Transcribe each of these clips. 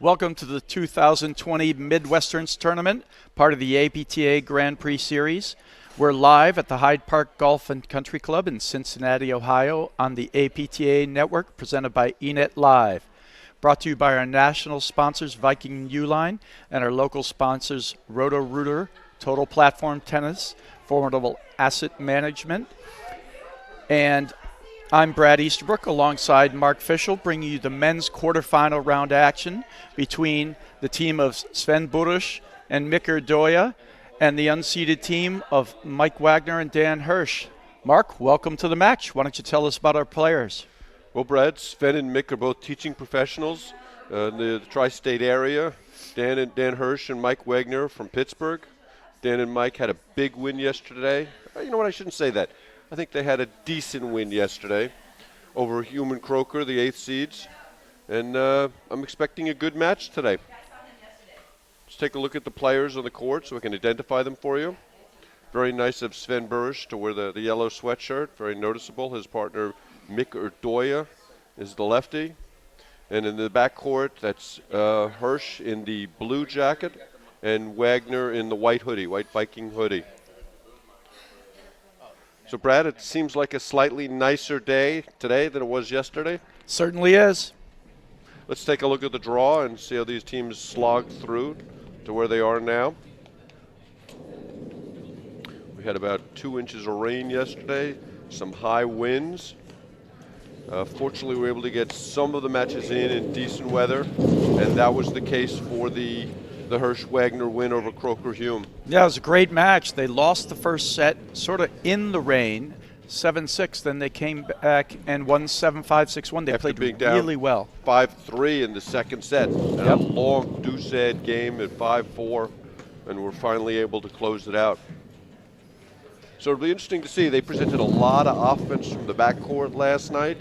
Welcome to the 2020 Midwesterns tournament, part of the APTA Grand Prix Series. We're live at the Hyde Park Golf and Country Club in Cincinnati, Ohio on the APTA network presented by eNet Live. Brought to you by our national sponsors Viking Uline and our local sponsors Roto-Rooter, Total Platform Tennis, Formidable Asset Management. And I'm Brad Easterbrook alongside Mark Fischel, bringing you the men's quarterfinal round action between the team of Sven Burus and Mick Irdoja and the unseeded team of Mike Wagner and Dan Hersh. Mark, welcome to the match. Why don't you tell us about our players? Well, Brad, Sven and Mick are both teaching professionals in the tri-state area. Dan Hersh and Mike Wagner from Pittsburgh. Dan and Mike had a big win yesterday. You know what, I shouldn't say that. I think they had a decent win yesterday over Human Croker, the 8th seeds. And I'm expecting a good match today. Let's take a look at the players on the court so we can identify them for you. Very nice of Sven Burus to wear the yellow sweatshirt. Very noticeable. His partner, Mick Irdoja, is the lefty. And in the backcourt, that's Hersh in the blue jacket and Wagner in the white hoodie, white Viking hoodie. So, Brad, it seems like a slightly nicer day today than it was yesterday. Certainly is. Let's take a look at the draw and see how these teams slogged through to where they are now. We had about 2 inches of rain yesterday, some high winds. Fortunately, we were able to get some of the matches in decent weather, and that was the case for the Hersh-Wagner win over Croker-Hume. Yeah, it was a great match. They lost the first set sort of in the rain, 7-6. Then they came back and won 7-5, 6-1. They After played being really well. 5-3 in the second set. And a long deuce-head game at 5-4, and we're finally able to close it out. So it'll be interesting to see. They presented a lot of offense from the backcourt last night.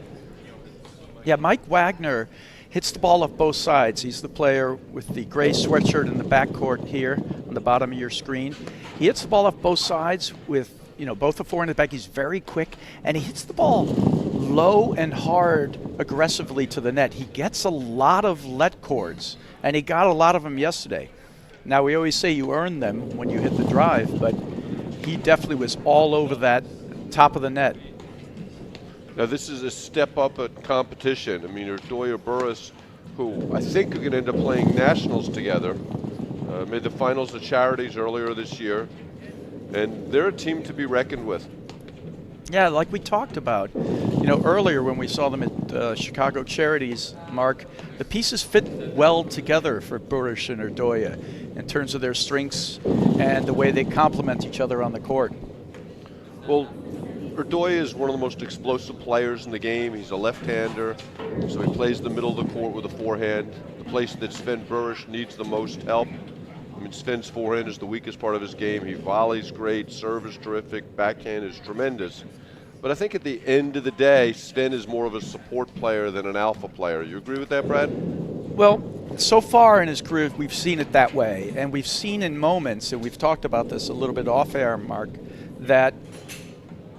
Yeah, Mike Wagner hits the ball off both sides. He's the player with the gray sweatshirt in the backcourt here on the bottom of your screen. He hits the ball off both sides with, both the forehand and the back. He's very quick, and he hits the ball low and hard aggressively to the net. He gets a lot of let cords, and he got a lot of them yesterday. Now, we always say you earn them when you hit the drive, but he definitely was all over that top of the net. Now, this is a step up at competition. I mean, Irdoja Burus, who I think are going to end up playing nationals together, made the finals of charities earlier this year, and they're a team to be reckoned with. Yeah, like we talked about, earlier when we saw them at Chicago Charities, Mark, the pieces fit well together for Burus and Irdoja in terms of their strengths and the way they complement each other on the court. Well, Irdoja is one of the most explosive players in the game. He's a left-hander, so he plays the middle of the court with a forehand, the place that Sven Burus needs the most help. I mean, Sven's forehand is the weakest part of his game. He volleys great, serve is terrific, backhand is tremendous. But I think at the end of the day, Sven is more of a support player than an alpha player. You agree with that, Brad? Well, so far in his career, we've seen it that way. And we've seen in moments, and we've talked about this a little bit off-air, Mark, that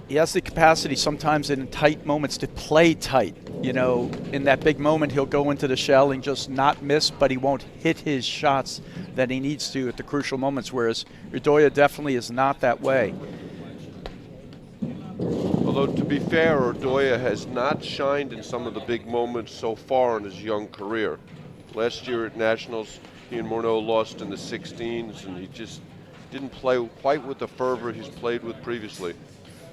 he has the capacity sometimes in tight moments to play tight. In that big moment, he'll go into the shell and just not miss, but he won't hit his shots that he needs to at the crucial moments, whereas Irdoja definitely is not that way. Although, to be fair, Irdoja has not shined in some of the big moments so far in his young career. Last year at Nationals, he and Morneau lost in the 16s, and he just didn't play quite with the fervor he's played with previously.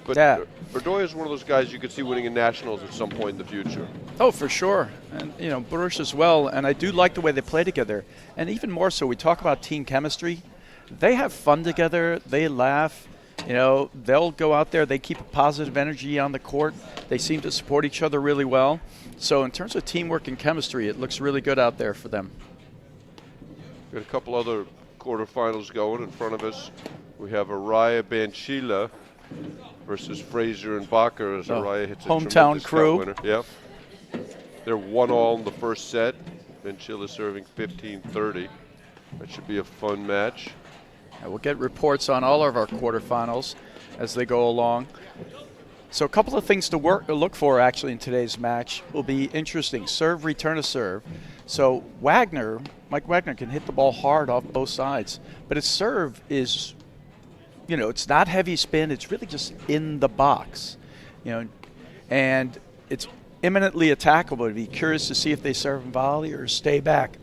But yeah. Irdoja is one of those guys you could see winning in Nationals at some point in the future. Oh, for sure. And, Burus as well. And I do like the way they play together. And even more so, we talk about team chemistry. They have fun together. They laugh. They'll go out there. They keep a positive energy on the court. They seem to support each other really well. So in terms of teamwork and chemistry, it looks really good out there for them. Got a couple other quarterfinals going in front of us. We have Araya Banchila versus Fraser and Bacher as Araya hits a hometown crew. Winner. Yeah. They're 1-all in the first set. Banchila serving 15-30. That should be a fun match. We'll get reports on all of our quarterfinals as they go along. So a couple of things to look for actually in today's match will be interesting. Serve, return to serve. So Mike Wagner can hit the ball hard off both sides, but his serve is, it's not heavy spin. It's really just in the box, and it's imminently attackable. I'd be curious to see if they serve and volley or stay back.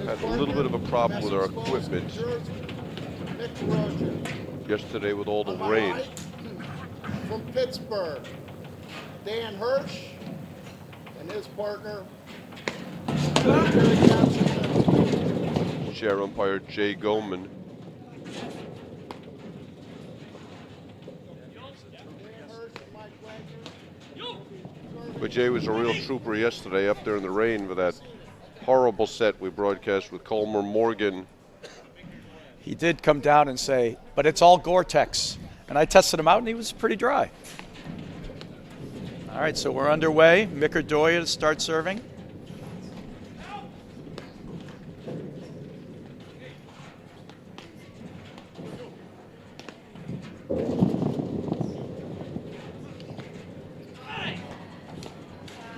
Had a little bit of a problem with our equipment yesterday with all the rain. From Pittsburgh, Dan Hersh and his partner, Chair umpire Jay Goldman. But Jay was a real trooper yesterday up there in the rain with that horrible set we broadcast with Colmer Morgan. He did come down and say, but it's all Gore-Tex. And I tested him out, and he was pretty dry. All right, so we're underway. Irdoja to start serving.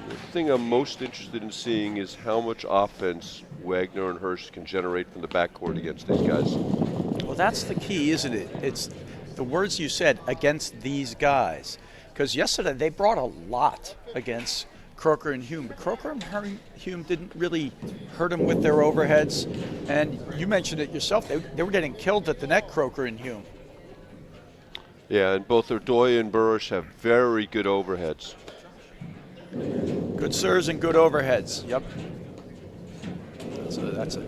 The thing I'm most interested in seeing is how much offense Wagner and Hersh can generate from the backcourt against these guys. Well, that's the key, isn't it? It's the words you said, against these guys. Because yesterday they brought a lot against Croker and Hume. But Croker and Hume didn't really hurt them with their overheads. And you mentioned it yourself. They were getting killed at the net, Croker and Hume. Yeah, and both Irdoja and Burus have very good overheads. Good serves and good overheads. Yep. That's a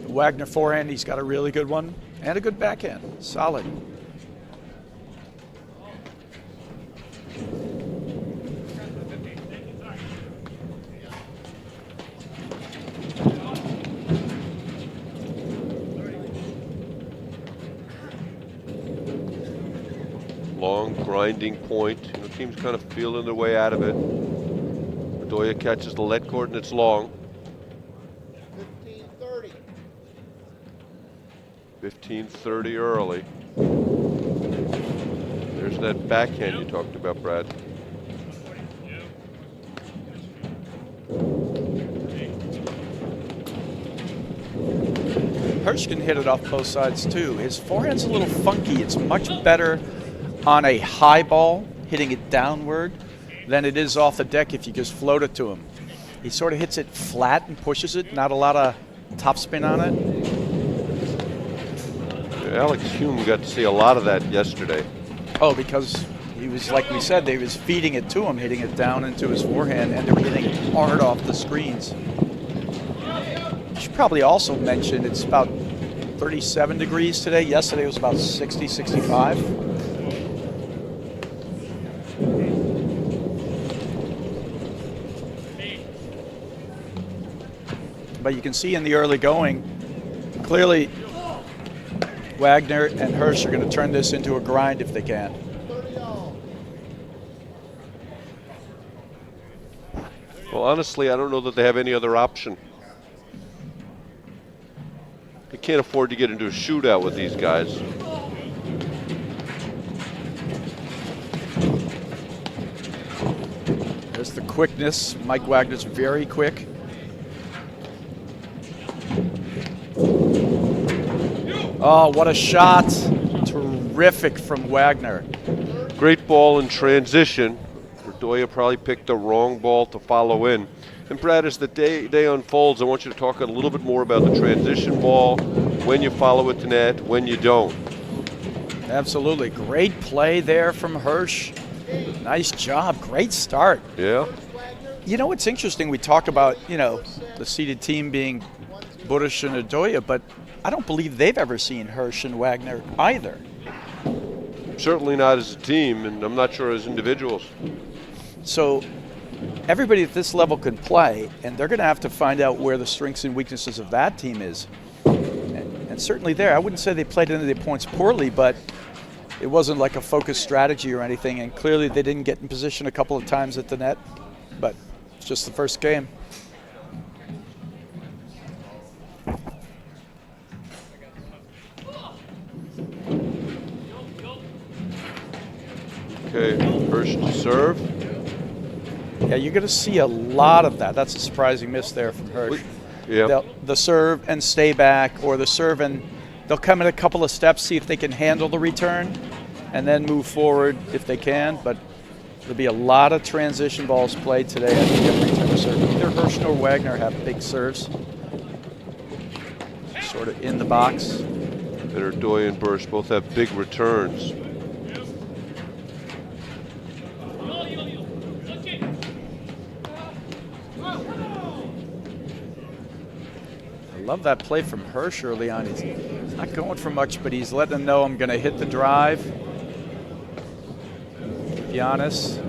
Wagner forehand. He's got a really good one and a good backhand. Solid. Long grinding point. Team's kind of feeling their way out of it. Irdoja catches the lead cord and it's long. 15-30. 15-30 early. There's that backhand you talked about, Brad. Hersh can hit it off both sides too. His forehand's a little funky. It's much better on a high ball, hitting it downward, than it is off the deck if you just float it to him. He sort of hits it flat and pushes it, not a lot of topspin on it. Alex Hume got to see a lot of that yesterday. Oh, because he was, like we said, they was feeding it to him, hitting it down into his forehand, and they were hitting it hard off the screens. You should probably also mention it's about 37 degrees today. Yesterday it was about 60, 65. But you can see in the early going, clearly Wagner and Hersh are going to turn this into a grind if they can. Well, honestly, I don't know that they have any other option. They can't afford to get into a shootout with these guys. There's the quickness. Mike Wagner's very quick. Oh, what a shot. Terrific from Wagner. Great ball in transition. Irdoja probably picked the wrong ball to follow in. And Brad, as the day unfolds, I want you to talk a little bit more about the transition ball, when you follow it to net, when you don't. Absolutely. Great play there from Hersh. Nice job. Great start. Yeah. It's interesting. We talk about, the seeded team being Burus and Irdoja, but I don't believe they've ever seen Hersh and Wagner either. Certainly not as a team, and I'm not sure as individuals. So everybody at this level can play, and they're going to have to find out where the strengths and weaknesses of that team is. And certainly there, I wouldn't say they played any of their points poorly, but it wasn't like a focused strategy or anything, and clearly they didn't get in position a couple of times at the net. But It's just the first game. Okay, Hersh to serve. Yeah, you're going to see a lot of that. That's a surprising miss there from Hersh. Yeah. The serve and stay back, or the serve and they'll come in a couple of steps, see if they can handle the return, and then move forward if they can. But there'll be a lot of transition balls played today. I think every return to serve. Either Hersh nor Wagner have big serves, sort of in the box. And Irdoja and Burus both have big returns. I love that play from Hersh early on. He's not going for much, but he's letting them know I'm going to hit the drive. Be honest.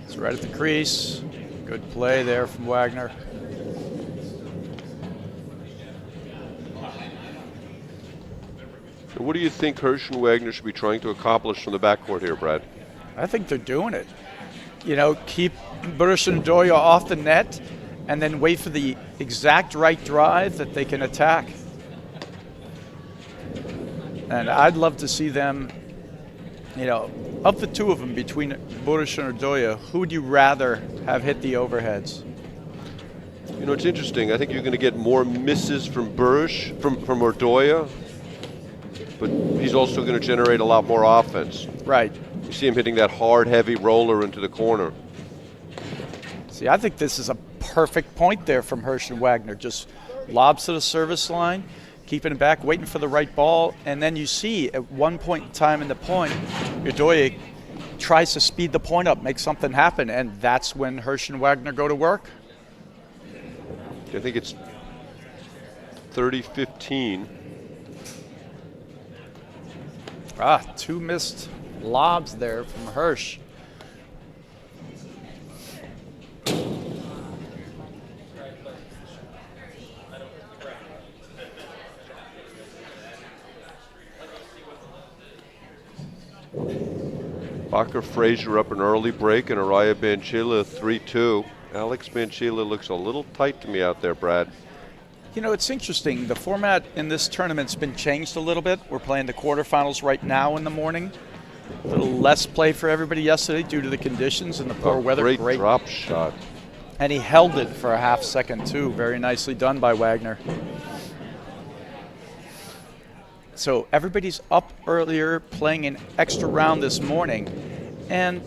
It's right at the crease. Good play there from Wagner. What do you think Hersh and Wagner should be trying to accomplish from the backcourt here, Brad? I think they're doing it. You know, keep Burus and Irdoja off the net and then wait for the exact right drive that they can attack. And I'd love to see them, you know, of the two of them, between Burus and Irdoja, who would you rather have hit the overheads? You know, it's interesting. I think you're going to get more misses from Burus, from Irdoja, but he's also going to generate a lot more offense. Right. You see him hitting that hard, heavy roller into the corner. See, I think this is a perfect point there from Hersh and Wagner. Just lobs to the service line, keeping it back, waiting for the right ball, and then you see at one point in time in the point, Irdoja tries to speed the point up, make something happen, and that's when Hersh and Wagner go to work. I think it's 30-15. Two missed lobs there from Hersh. Bacher Frazier up an early break, and Araya Banchila 3-2. Alex Banchila looks a little tight to me out there, Brad. You know, it's interesting. The format in this tournament's been changed a little bit. We're playing the quarterfinals right now in the morning. A little less play for everybody yesterday due to the conditions and the poor weather. Great drop shot. And he held it for a half second, too. Very nicely done by Wagner. So everybody's up earlier, playing an extra round this morning. And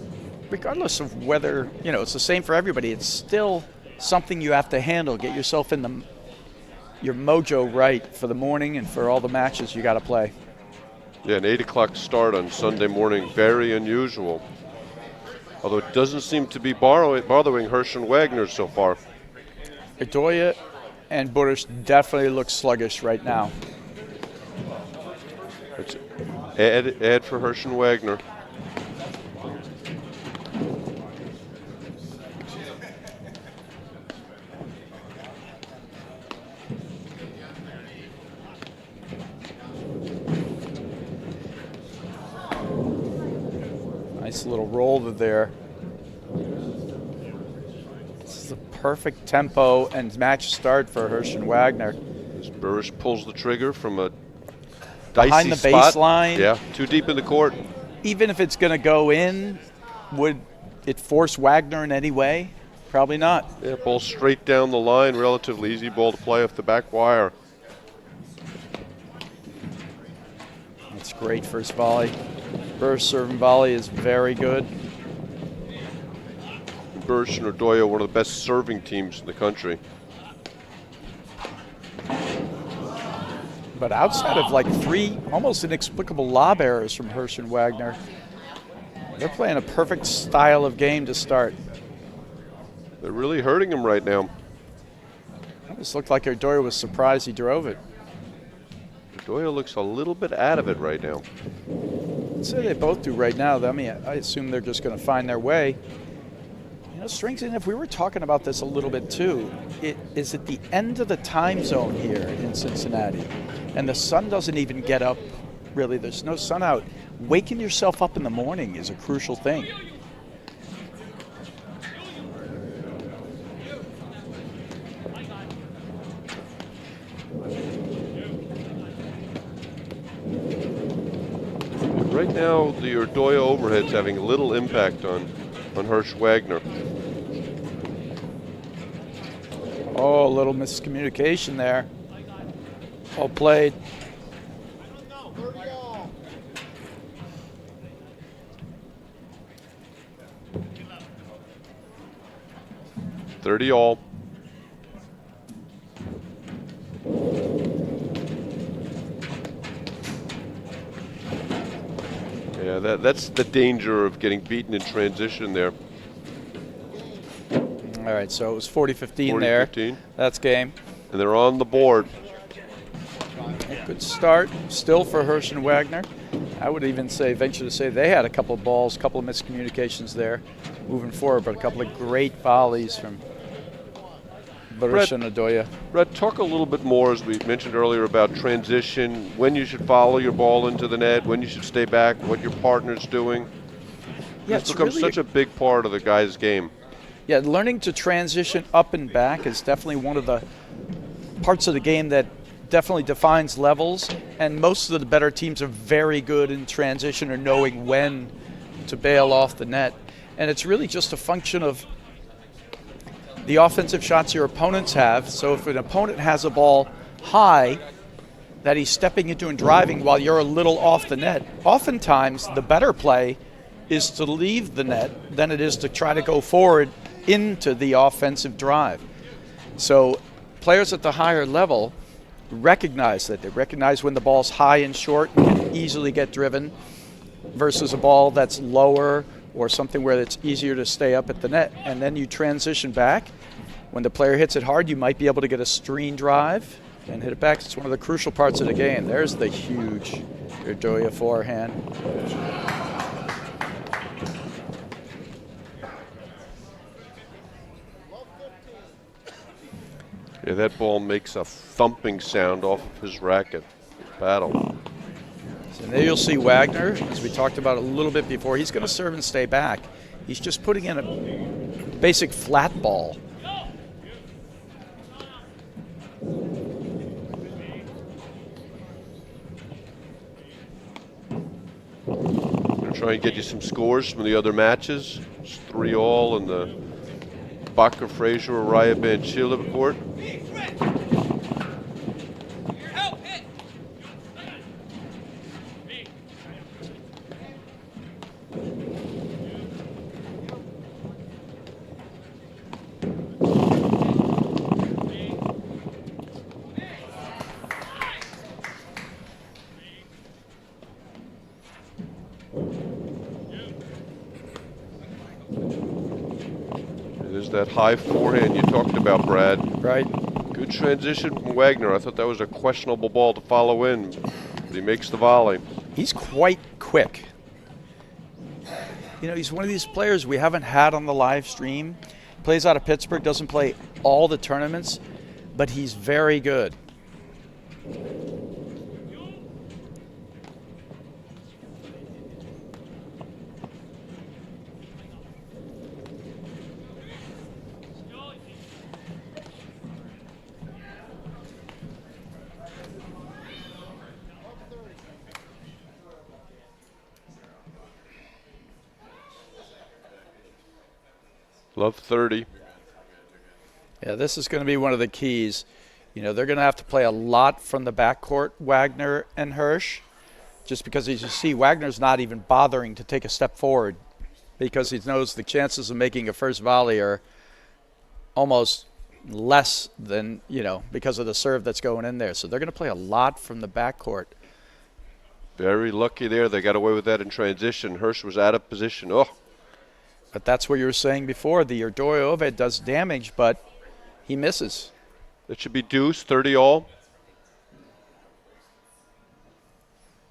regardless of whether, you know, it's the same for everybody, it's still something you have to handle. Get yourself in your mojo right for the morning and for all the matches you got to play. Yeah, an 8 o'clock start on Sunday morning, very unusual. Although it doesn't seem to be bothering Hersh and Wagner so far. Irdoja and Burus definitely look sluggish right now. It's ad for Hersh and Wagner. Nice little roll there. This is a perfect tempo and match start for Hersh and Wagner. As Burus pulls the trigger from a behind dicey the spot. baseline. Yeah, too deep in the court. Even if it's going to go in, would it force Wagner in any way? Probably not. Yeah, ball straight down the line, relatively easy ball to play off the back wire. That's great first volley. First serving volley is very good. Burus and Irdoja, one of the best serving teams in the country. But outside of like three almost inexplicable lob errors from Hersh and Wagner, they're playing a perfect style of game to start. They're really hurting him right now. It just looked like Irdoja was surprised he drove it. Doyle looks a little bit out of it right now. I'd say they both do right now. I mean, I assume they're just going to find their way. You know, Strings, and if we were talking about this a little bit too, it is at the end of the time zone here in Cincinnati, and the sun doesn't even get up, really. There's no sun out. Waking yourself up in the morning is a crucial thing. Right now, the Irdoja overhead's having little impact on Hersh Wagner. Oh, a little miscommunication there. Well played. 30 all. $30 all. Yeah, that's the danger of getting beaten in transition there. All right, so it was 40-15 there. 40-15. That's game. And they're on the board. A good start still for Hersh and Wagner. I would even venture to say they had a couple of balls, a couple of miscommunications there moving forward, but a couple of great volleys from Burus and Irdoja. Brett, talk a little bit more, as we mentioned earlier, about transition, when you should follow your ball into the net, when you should stay back, what your partner's doing. Yeah, It's become really such a big part of the guy's game. Yeah, learning to transition up and back is definitely one of the parts of the game that definitely defines levels, and most of the better teams are very good in transition or knowing when to bail off the net. And it's really just a function of the offensive shots your opponents have. So if an opponent has a ball high that he's stepping into and driving while you're a little off the net, oftentimes the better play is to leave the net than it is to try to go forward into the offensive drive. So players at the higher level recognize that. They recognize when the ball's high and short and can easily get driven versus a ball that's lower or something where it's easier to stay up at the net. And then you transition back. When the player hits it hard, you might be able to get a screen drive and hit it back. It's one of the crucial parts of the game. There's the huge Irdoja forehand. Yeah, that ball makes a thumping sound off of his racket. Battle. So there you'll see Wagner, as we talked about a little bit before. He's going to serve and stay back. He's just putting in a basic flat ball. Gonna try and get you some scores from the other matches. It's 3-all in the Baca Frazier Araya Banchila court. There's that high forehand you talked about, Brad. Right. Good transition from Wagner. I thought that was a questionable ball to follow in, but he makes the volley. He's quite quick. You know, he's one of these players we haven't had on the live stream. Plays out of Pittsburgh, doesn't play all the tournaments, but he's very good. Love 30. Yeah, this is going to be one of the keys. You know, they're going to have to play a lot from the backcourt, Wagner and Hersh, just because, as you see, Wagner's not even bothering to take a step forward because he knows the chances of making a first volley are almost less than, you know, because of the serve that's going in there. So they're going to play a lot from the backcourt. Very lucky there. They got away with that in transition. Hersh was out of position. Oh. But that's what you were saying before. The Irdoja overhead does damage, but he misses. It should be deuce, 30-all.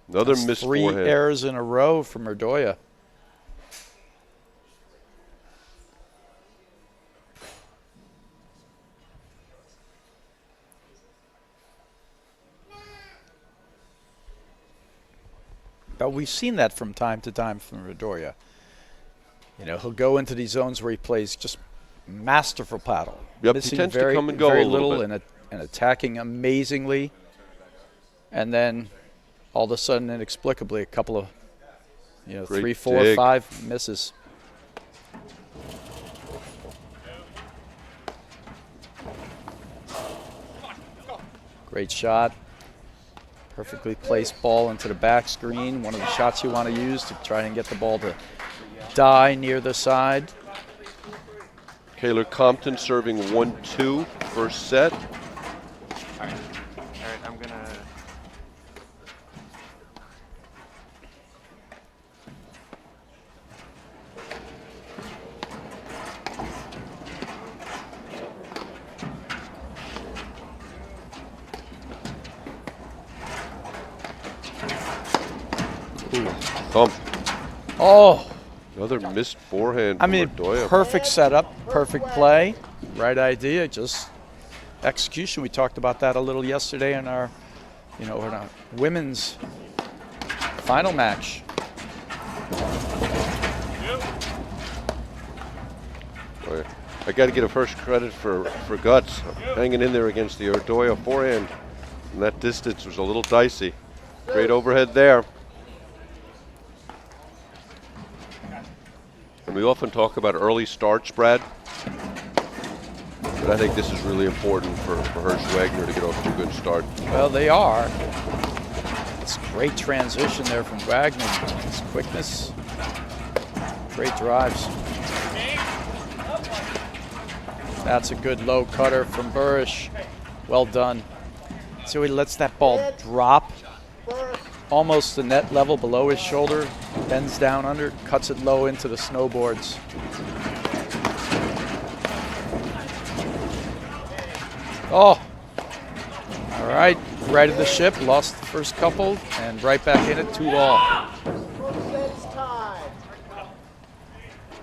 Another That's missed 3 forehand. errors in a row from Irdoja. But we've seen that from time to time from Irdoja. You know, he'll go into these zones where he plays just masterful paddle. Yep, he missing tends to very, come and go very a little little bit. and attacking amazingly. And then all of a sudden, inexplicably, a couple of, Great 3, 4, dig. 5 misses. Great shot. Perfectly placed ball into the back screen. One of the shots you want to use to try and get the ball to die near the side. Kaylor Compton serving 1-2 first set. All right, I'm gonna. Thump. Oh, Another missed forehand I from mean, Irdoja. perfect setup, perfect play, right idea, just execution. We talked about that a little yesterday in our, in our women's final match. Boy, I got to give Hersh credit for guts, hanging in there against the Irdoja forehand. And that distance was a little dicey. Great overhead there. And we often talk about early starts, Brad. But I think this is really important for Hersh Wagner to get off to a good start. Well, they are. It's great transition there from Wagner. His quickness, great drives. That's a good low cutter from Burus. Well done. So he lets that ball drop almost the net level below his shoulder, bends down under, cuts it low into the snowboards. Oh, all right, righted the ship, lost the first couple, and right back in it, 2-all. First set's tied.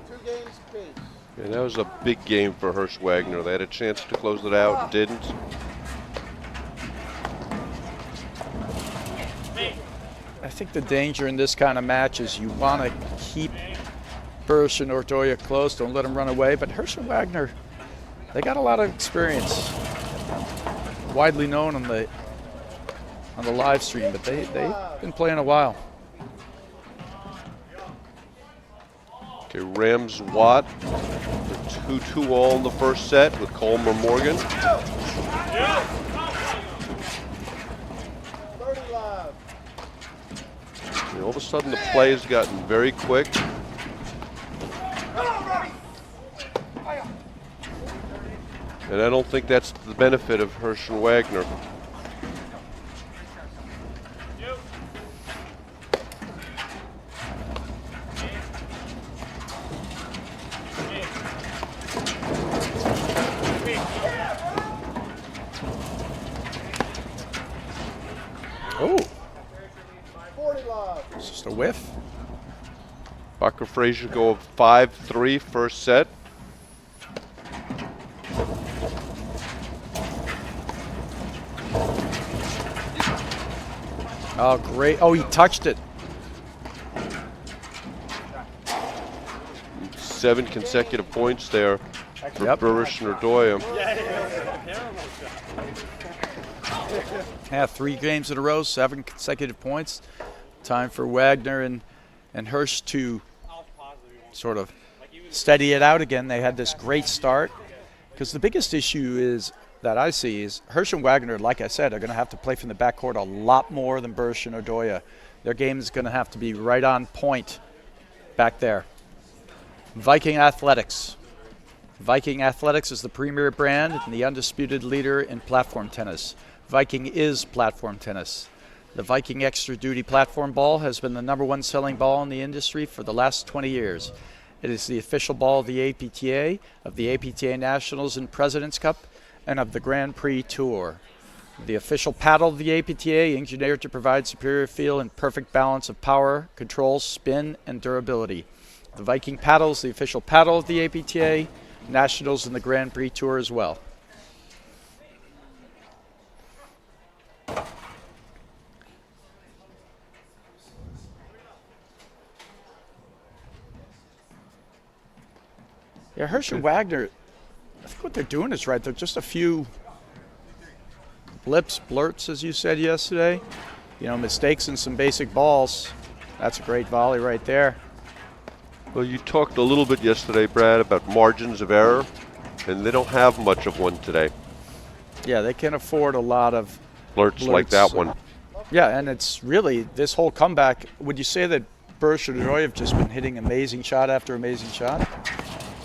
2 games apiece. And that was a big game for Hersh Wagner. They had a chance to close it out and didn't. I think the danger in this kind of match is you want to keep Burus and Irdoja close, don't let them run away, but Hersh and Wagner, they got a lot of experience. Widely known on the live stream, but they've been playing a while. Okay, Rams Watt, 2-2 in the first set with Colmer Morgan. 30 live. And all of a sudden the play has gotten very quick. And I don't think that's the benefit of Hersh and Wagner. Oh, 40 live. it's just a whiff. Bakker Frazier go 5-3 first set. Oh, great. Oh, he touched it. 7 consecutive points there for Yep. Burus and Irdoja. Yeah, 3 games in a row, 7 consecutive points. Time for Wagner and Hersh to sort of steady it out again. They had this great start. Because the biggest issue is that I see is Hersh and Wagner, like I said, are going to have to play from the backcourt a lot more than Burus and Irdoja. Their game is going to have to be right on point back there. Viking Athletics. Viking Athletics is the premier brand and the undisputed leader in platform tennis. Viking is platform tennis. The Viking Extra Duty platform ball has been the #1 selling ball in the industry for the last 20 years. It is the official ball of the APTA, of the APTA Nationals and President's Cup, and of the Grand Prix Tour. The official paddle of the APTA, engineered to provide superior feel and perfect balance of power, control, spin, and durability. The Viking paddle is the official paddle of the APTA, Nationals and the Grand Prix Tour as well. Yeah, Hersh and Wagner, I think what they're doing is right. They're just a few blips, blurts, as you said yesterday. You know, mistakes in some basic balls. That's a great volley right there. Well, you talked a little bit yesterday, Brad, about margins of error, and they don't have much of one today. Yeah, they can afford a lot of Blurts like that one. Yeah, and it's really this whole comeback. Would you say that Burus and Irdoja have just been hitting amazing shot after amazing shot?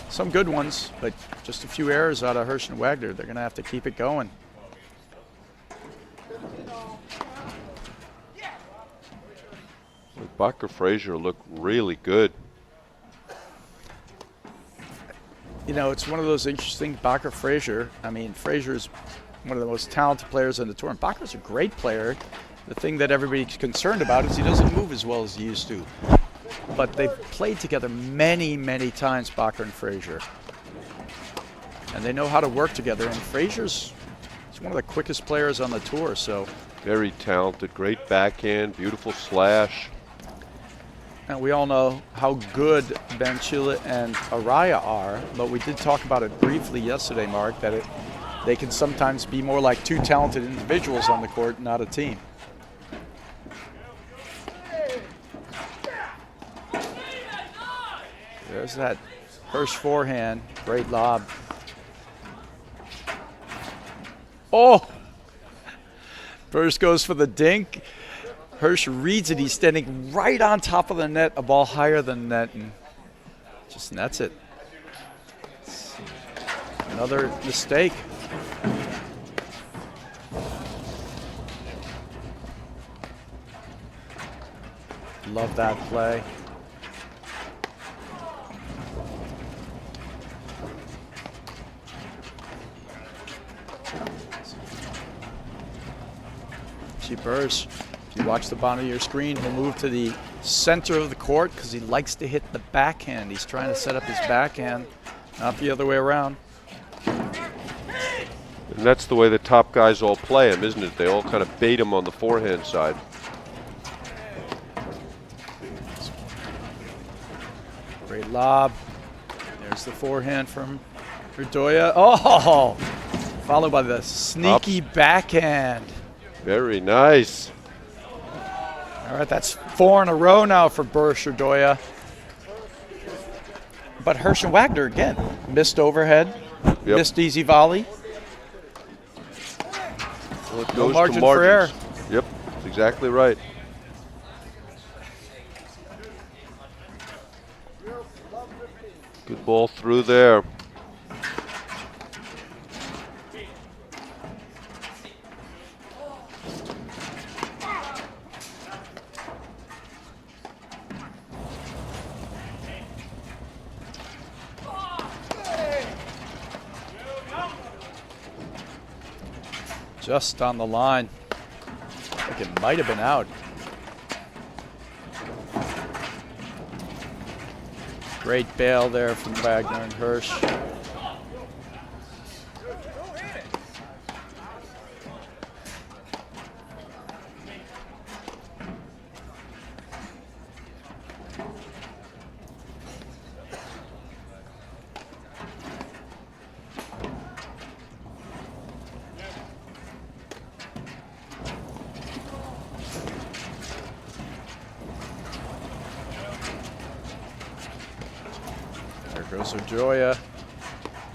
Some good ones, but just a few errors out of Hersh and Wagner. They're going to have to keep it going. Bacher Frazier looked really good. You know, it's one of those interesting Bacher Frazier. I mean, Frazier's one of the most talented players on the tour, and Bacher's a great player. The thing that everybody's concerned about is he doesn't move as well as he used to. But they've played together many, many times, Wagner and Frazier. And they know how to work together. And Frazier's one of the quickest players on the tour. So very talented, great backhand, beautiful slash. And we all know how good Banchila and Araya are. But we did talk about it briefly yesterday, Mark, that they can sometimes be more like two talented individuals on the court, not a team. There's that Hersh forehand. Great lob. Oh! Burus goes for the dink. Hersh reads it. He's standing right on top of the net, a ball higher than net, and just nets it. Another mistake. Love that play. See Burus, if you watch the bottom of your screen, he'll move to the center of the court because he likes to hit the backhand. He's trying to set up his backhand, not the other way around. And that's the way the top guys all play him, isn't it? They all kind of bait him on the forehand side. Great lob. There's the forehand from Irdoja. Oh! Followed by the sneaky backhand. Very nice. All right, that's 4 in a row now for Burus Irdoja. But Hersh and Wagner again missed overhead, missed easy volley. Well, it No goes margin to for error. margins. Yep, that's exactly right. Good ball through there. Just on the line. I think it might have been out. Great bail there from Wagner and Hersh. There goes Irdoja,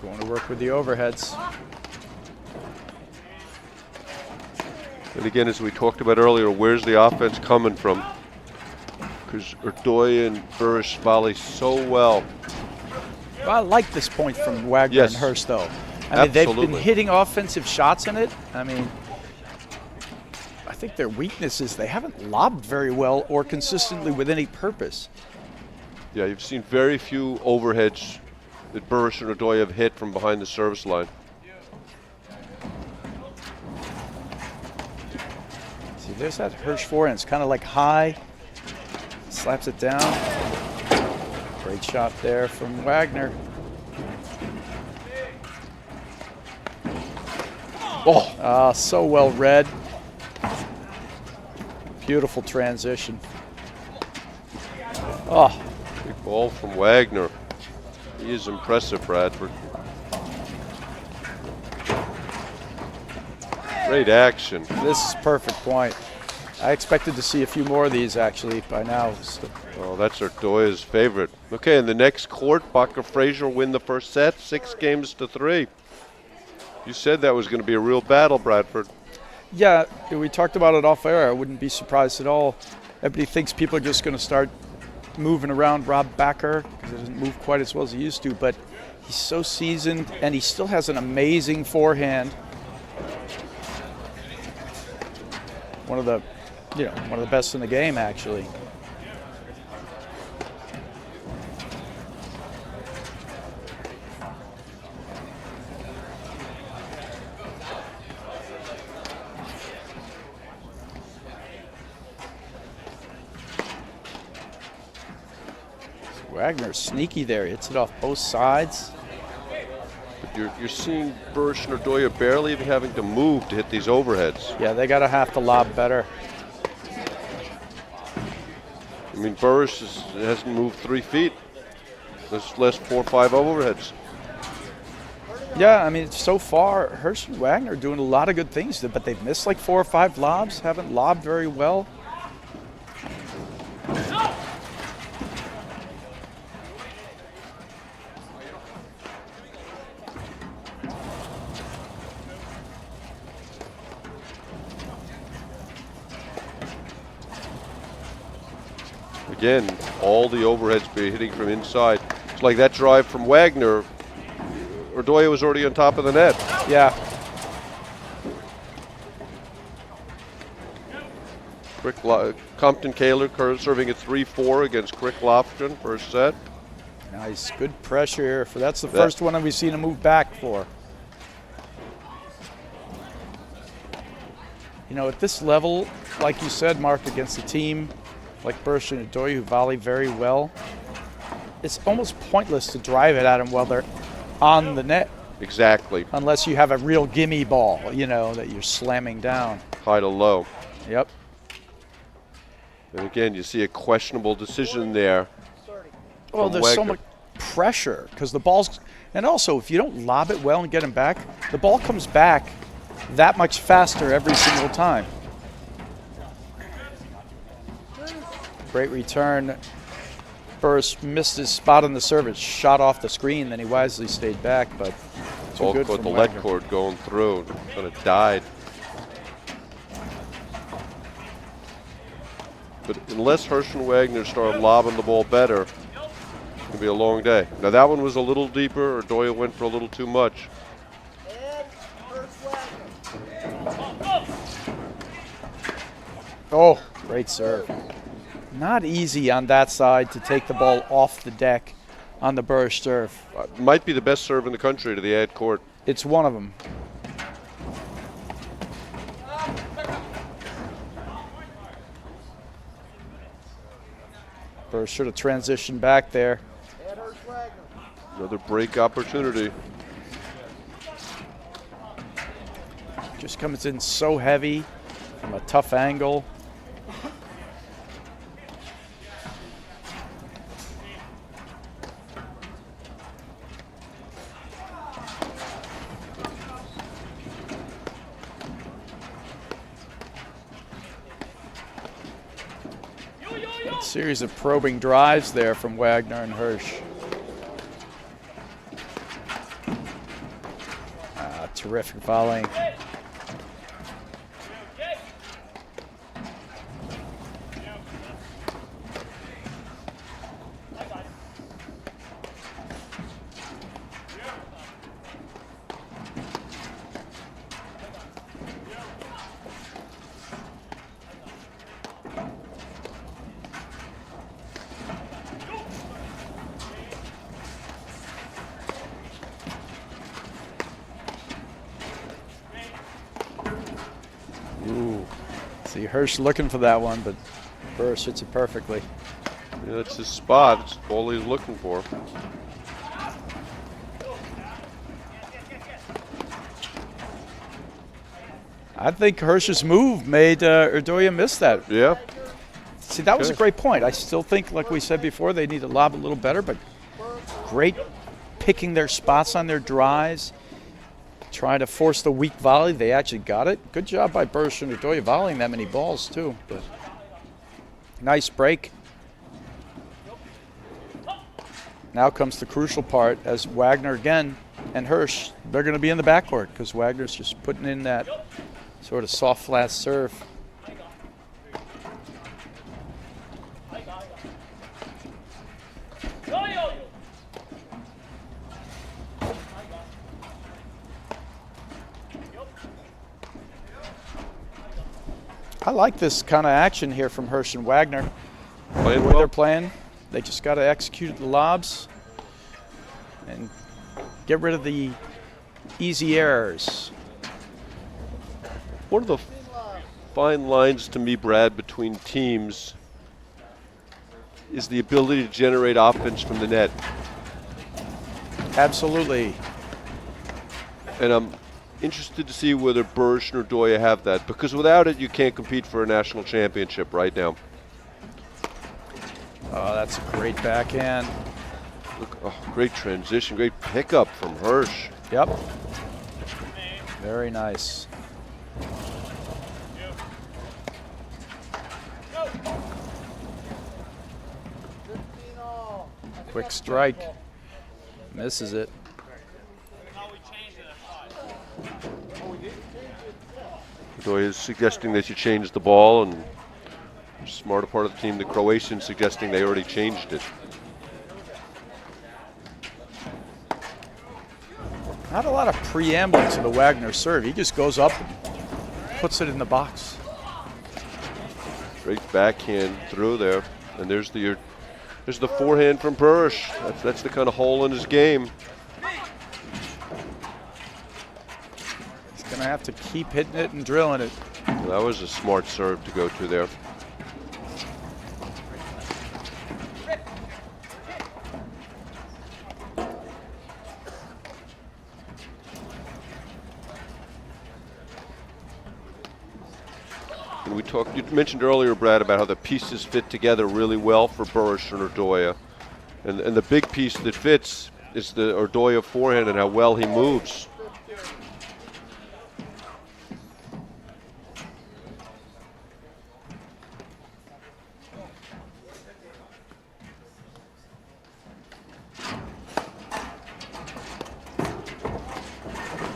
going to work with the overheads. And again, as we talked about earlier, where's the offense coming from? Because Irdoja and Burus volley so well. Well, I like this point from Wagner Yes. and Hersh, though. I mean, they've been Absolutely. hitting offensive shots in it. I mean, I think their weakness is they haven't lobbed very well or consistently with any purpose. Yeah, you've seen very few overheads that Burus and Irdoja have hit from behind the service line. See, there's that Hersh forehand. It's kind of like high. Slaps it down. Great shot there from Wagner. Oh, so well read. Beautiful transition. Oh, Big ball from Wagner. He is impressive, Bradford. Great action. this is perfect point. I expected to see a few more of these actually by now. So. Oh, that's Irdoja's favorite. Okay, in the next court, Baca Frazier win the first set, 6-3. You said that was going to be a real battle, Bradford. Yeah, we talked about it off air. I wouldn't be surprised at all. Everybody thinks people are just going to start moving around Rob Backer because he doesn't move quite as well as he used to, but he's so seasoned and he still has an amazing forehand. One of the best in the game, actually. Wagner's sneaky there. Hits it off both sides. But you're seeing Burus and Irdoja barely even having to move to hit these overheads. Yeah, they got to have to lob better. I mean, Burus hasn't moved 3 feet. There's less 4 or 5 overheads. Yeah, I mean, so far, Hersh and Wagner are doing a lot of good things, but they've missed like 4 or 5 lobs, haven't lobbed very well. Again, all the overheads be hitting from inside. It's like that drive from Wagner. Irdoja was already on top of the net. Yeah. Compton Kaler serving at 3-4 against Crick Lofgren first set. Nice, good pressure here. That's the first one that we've seen him move back for. You know, at this level, like you said, Mark, against a team like Burus and Irdoja who volley very well, it's almost pointless to drive it at them while they're on the net. Exactly. Unless you have a real gimme ball, you know, that you're slamming down. High to low. Yep. And again, you see a questionable decision there. Well, from there's Wagner. so much pressure because the ball's, and also if you don't lob it well and get him back, the ball comes back that much faster every single time. Great return. Burus missed his spot on the service, shot off the screen, then he wisely stayed back, but too All good caught from the Wagner. lead cord going through. Kind of died. But unless Hersh and Wagner start lobbing the ball better, it's going to be a long day. Now that one was a little deeper. Irdoja went for a little too much. And first Wagner. Oh, great serve. Not easy on that side to take the ball off the deck on the Burus serve. Might be the best serve in the country to the ad court. It's one of them. Burus should have transitioned back there. And Hersh Wagner. Another break opportunity. Just comes in so heavy from a tough angle. Series of probing drives there from Wagner and Hersh. Terrific volleying. See Hersh looking for that one, but Burus hits it perfectly. Yeah, that's his spot. It's all he's looking for. I think Hersh's move made Irdoja miss that. Yeah. See, that was a Okay. great point. I still think, like we said before, they need to lob a little better, but great picking their spots on their drives, trying to force the weak volley. They actually got it. Good job by Burus and Irdoja volleying that many balls, too. But nice break. Now comes the crucial part as Wagner again and Hersh, they're going to be in the backcourt because Wagner's just putting in that sort of soft flat serve. I like this kind of action here from Hersh and Wagner. Playing The way well. they're playing, they just got to execute the lobs and get rid of the easy errors. One of the fine lines to me, Brad, between teams is the ability to generate offense from the net. Absolutely. And I'm interested to see whether Burus and Irdoja have that, because without it, you can't compete for a national championship right now. Oh, that's a great backhand. Look, oh, great transition, great pickup from Hersh. Yep. Very nice. Quick strike. Misses it. Irdoja is suggesting they should change the ball, and smarter part of the team, the Croatians, suggesting they already changed it. Not a lot of preamble to the Wagner serve. He just goes up and puts it in the box. Great backhand through there, and there's the forehand from Burus. That's the kind of hole in his game. He's going to have to keep hitting it and drilling it. That was a smart serve to go to there. And you mentioned earlier, Brad, about how the pieces fit together really well for Burus and Irdoja. And the big piece that fits is the Irdoja forehand and how well he moves.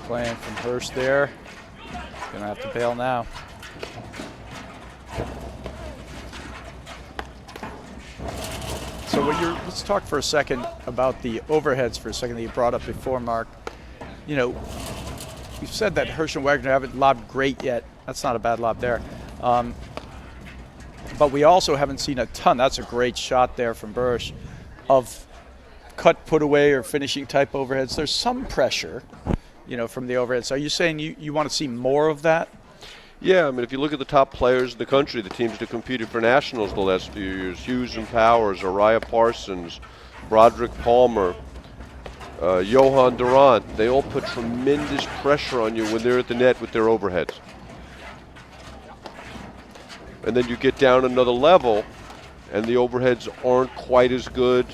Playing from Hersh there. Gonna have to bail now. So let's talk for a second about the overheads for a second that you brought up before, Mark. You know, you've said that Hersh and Wagner haven't lobbed great yet. That's not a bad lob there. But we also haven't seen a ton. That's a great shot there from Burus of cut, put away, or finishing type overheads. There's some pressure, you know, from the overheads. Are you saying you want to see more of that? Yeah, I mean, if you look at the top players in the country, the teams that competed for nationals the last few years, Hughes and Powers, Araya Parsons, Broderick Palmer, Johan Durant, they all put tremendous pressure on you when they're at the net with their overheads. And then you get down another level, and the overheads aren't quite as good.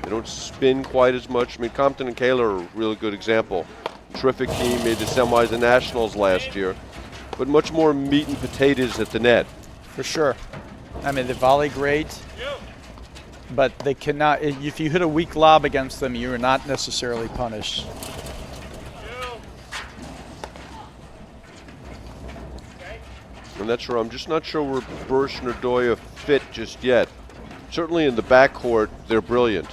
They don't spin quite as much. I mean, Compton and Kaler are a really good example. Terrific team, made the semis and nationals last year, but much more meat and potatoes at the net. For sure. I mean, they volley great, but they cannot. If you hit a weak lob against them, you are not necessarily punished. And that's where I'm just not sure where Burus and Irdoja fit just yet. Certainly in the backcourt, they're brilliant.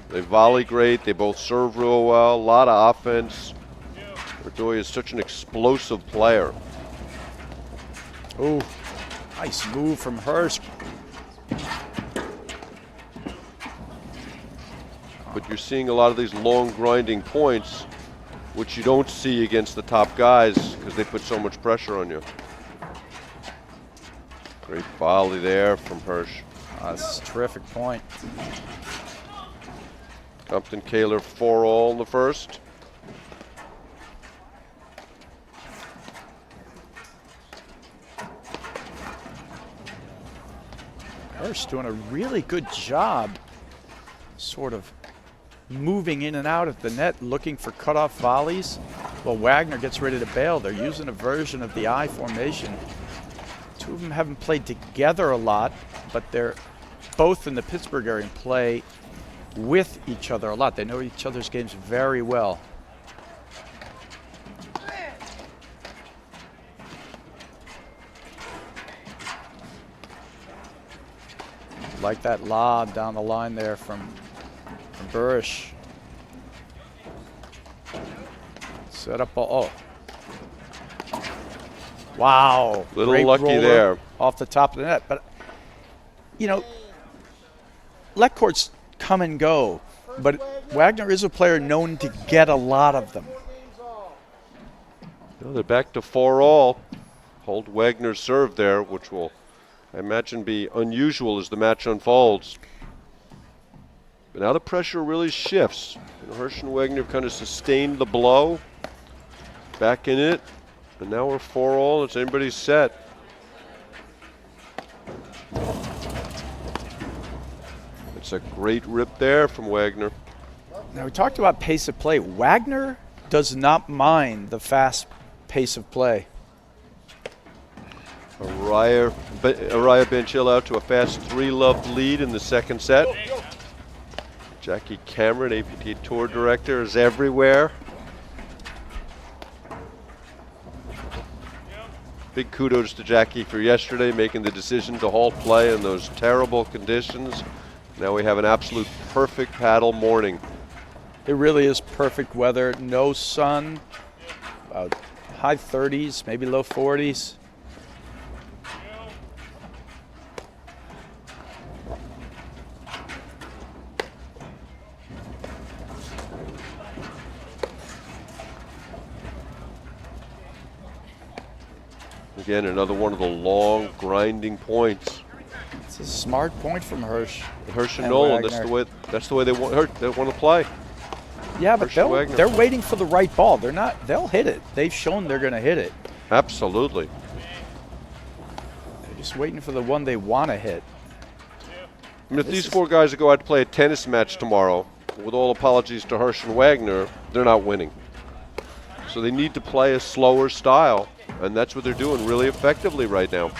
They volley great. They both serve real well. A lot of offense. Irdoja is such an explosive player. Ooh, nice move from Hersh. But you're seeing a lot of these long grinding points, which you don't see against the top guys because they put so much pressure on you. Great volley there from Hersh. That's a terrific point. Compton Kaler 4-all in the first. Hersh doing a really good job sort of moving in and out of the net, looking for cutoff volleys. Well, Wagner gets ready to bail. They're using a version of the I formation. Two of them haven't played together a lot, but they're both in the Pittsburgh area and play with each other a lot. They know each other's games very well. Like that lob down the line there from Burus. Set up, oh. Wow. Little Great lucky roller there. off the top of the net. But, you know, let courts come and go. But Wagner is a player known to get a lot of them. Well, they're back to 4-all. Hold Wagner's serve there, which will, I imagine, be unusual as the match unfolds. But now the pressure really shifts. You know, Hersh and Wagner have kind of sustained the blow. Back in it. And now we're 4-all. It's anybody's set. It's a great rip there from Wagner. Now, we talked about pace of play. Wagner does not mind the fast pace of play. Araya Benchill out to a fast 3-love lead in the second set. Jackie Cameron, APT Tour Director, is everywhere. Big kudos to Jackie for yesterday, making the decision to halt play in those terrible conditions. Now we have an absolute perfect paddle morning. It really is perfect weather. No sun, high 30s, maybe low 40s. Again, another one of the long, grinding points. It's a smart point from Hersh. Hersh and And Nolan, Wagner. that's the way they want to play. Yeah, but Hersh and Wagner. they're waiting for the right ball. They'll hit it. They've shown they're going to hit it. Absolutely. They're just waiting for the one they want to hit. I mean, if these four guys go out to play a tennis match tomorrow, with all apologies to Hersh and Wagner, they're not winning. So they need to play a slower style, and that's what they're doing really effectively right now.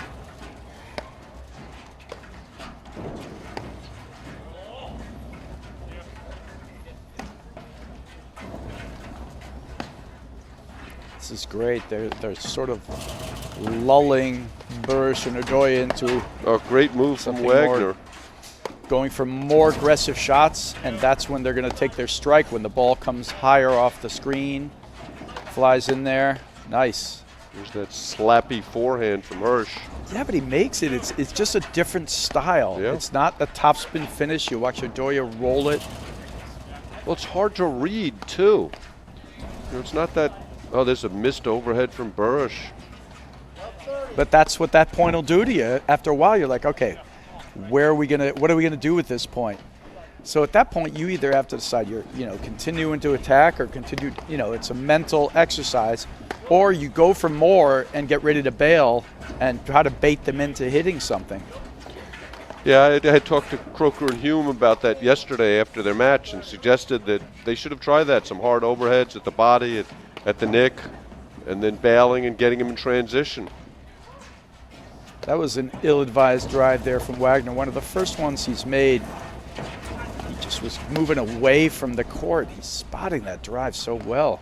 This is great. They're sort of lulling Burus and Irdoja into A great move from something Wagner. more, going for more aggressive shots, and that's when they're going to take their strike, when the ball comes higher off the screen, flies in there. Nice. There's that slappy forehand from Hersh. Yeah, but he makes it. It's just a different style. Yeah. It's not the topspin finish. You watch Irdoja roll it. Well, it's hard to read, too. You know, it's not that, oh, there's a missed overhead from Burus. But that's what that point will do to you. After a while, you're like, okay, what are we gonna do with this point? So at that point, you either have to decide you're, continuing to attack or continue, it's a mental exercise, or you go for more and get ready to bail and try to bait them into hitting something. Yeah, I had talked to Croker and Hume about that yesterday after their match and suggested that they should have tried that, some hard overheads at the body, at the nick, and then bailing and getting him in transition. That was an ill-advised drive there from Wagner, one of the first ones he's made. He just was moving away from the court. He's spotting that drive so well.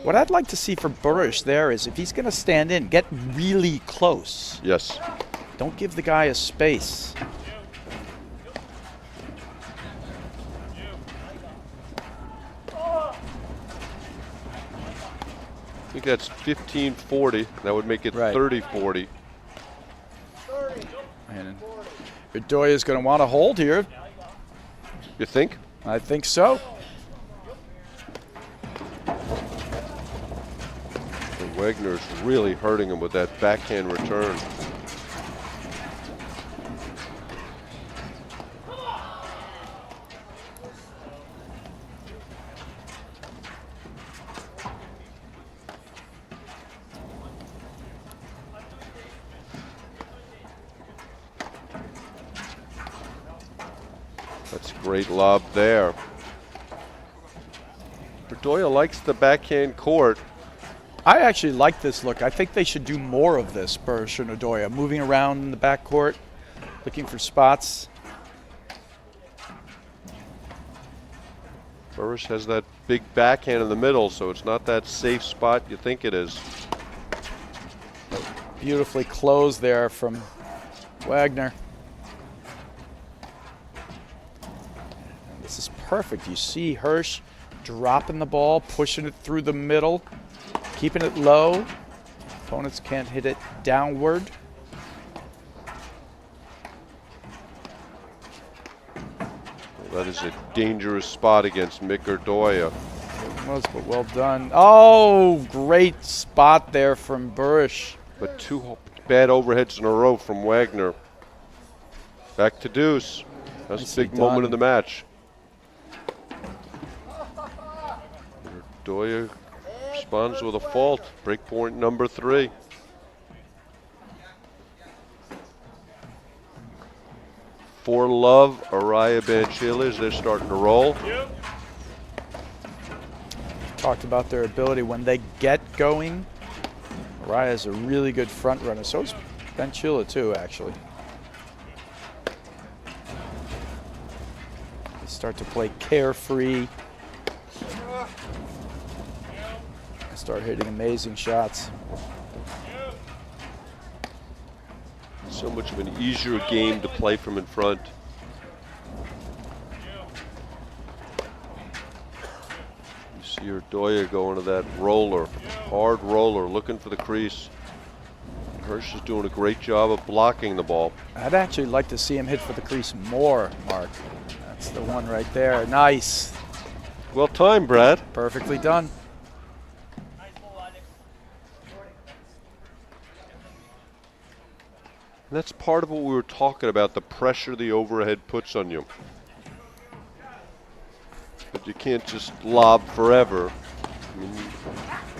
What I'd like to see for Burus there is if he's going to stand in, get really close. Yes. Don't give the guy a space. I think that's 15-40. That would make it Right. 30-40. And Irdoja is going to want to hold here. You think? I think so. And Wagner's really hurting him with that backhand return. That's a great lob there. Irdoja likes the backhand court. I actually like this look. I think they should do more of this, Burus and Irdoja, moving around in the backcourt, looking for spots. Burus has that big backhand in the middle, so it's not that safe spot you think it is. Beautifully closed there from Wagner. And this is perfect. You see Hersh dropping the ball, pushing it through the middle, keeping it low. Opponents can't hit it downward. Well, that is a dangerous spot against Mick Irdoja. It was, but well done. Oh, great spot there from Burus. But two bad overheads in a row from Wagner. Back to deuce. That's Nicely a big moment done. in the match. Irdoja responds with a fault. Break point number 3. For love, Araya Banchilas, they're starting to roll. Talked about their ability when they get going. Araya is a really good front runner. So is Banchila too, actually. They start to play carefree. Start hitting amazing shots. So much of an easier game to play from in front. You see Irdoja going to that roller, hard roller, looking for the crease. Hersh is doing a great job of blocking the ball. I'd actually like to see him hit for the crease more, Mark. That's the one right there. Nice. Well timed, Brad. Perfectly done. And that's part of what we were talking about, the pressure the overhead puts on you. But you can't just lob forever. I mean,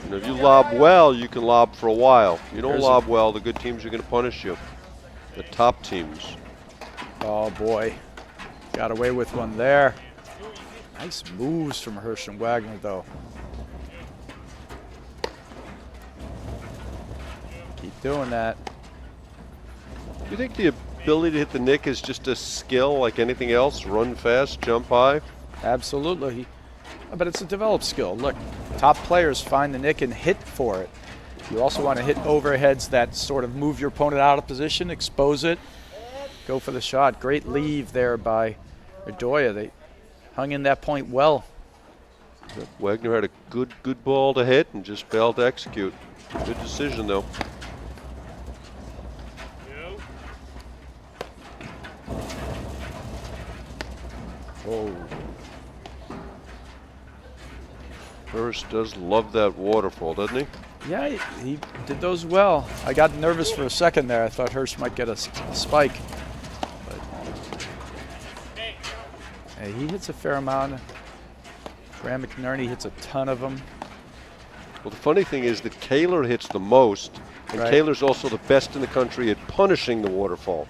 you know, if you lob well, you can lob for a while. If you don't lob well, the good teams are going to punish you. The top teams. Oh boy, got away with one there. Nice moves from Hersh and Wagner though. Keep doing that. Do you think the ability to hit the nick is just a skill like anything else? Run fast, jump high? Absolutely. But it's a developed skill. Look, top players find the nick and hit for it. You also want to hit overheads that sort of move your opponent out of position, expose it, go for the shot. Great leave there by Irdoja. They hung in that point well. Wagner had a good ball to hit and just failed to execute. Good decision though. Oh. Burus does love that waterfall, doesn't he? Yeah, he did those well. I got nervous for a second there. I thought Hersh might get a spike. But hey, he hits a fair amount. Graham McNerney hits a ton of them. Well, the funny thing is that Kaler hits the most, and Right. Kaler's also the best in the country at punishing the waterfall.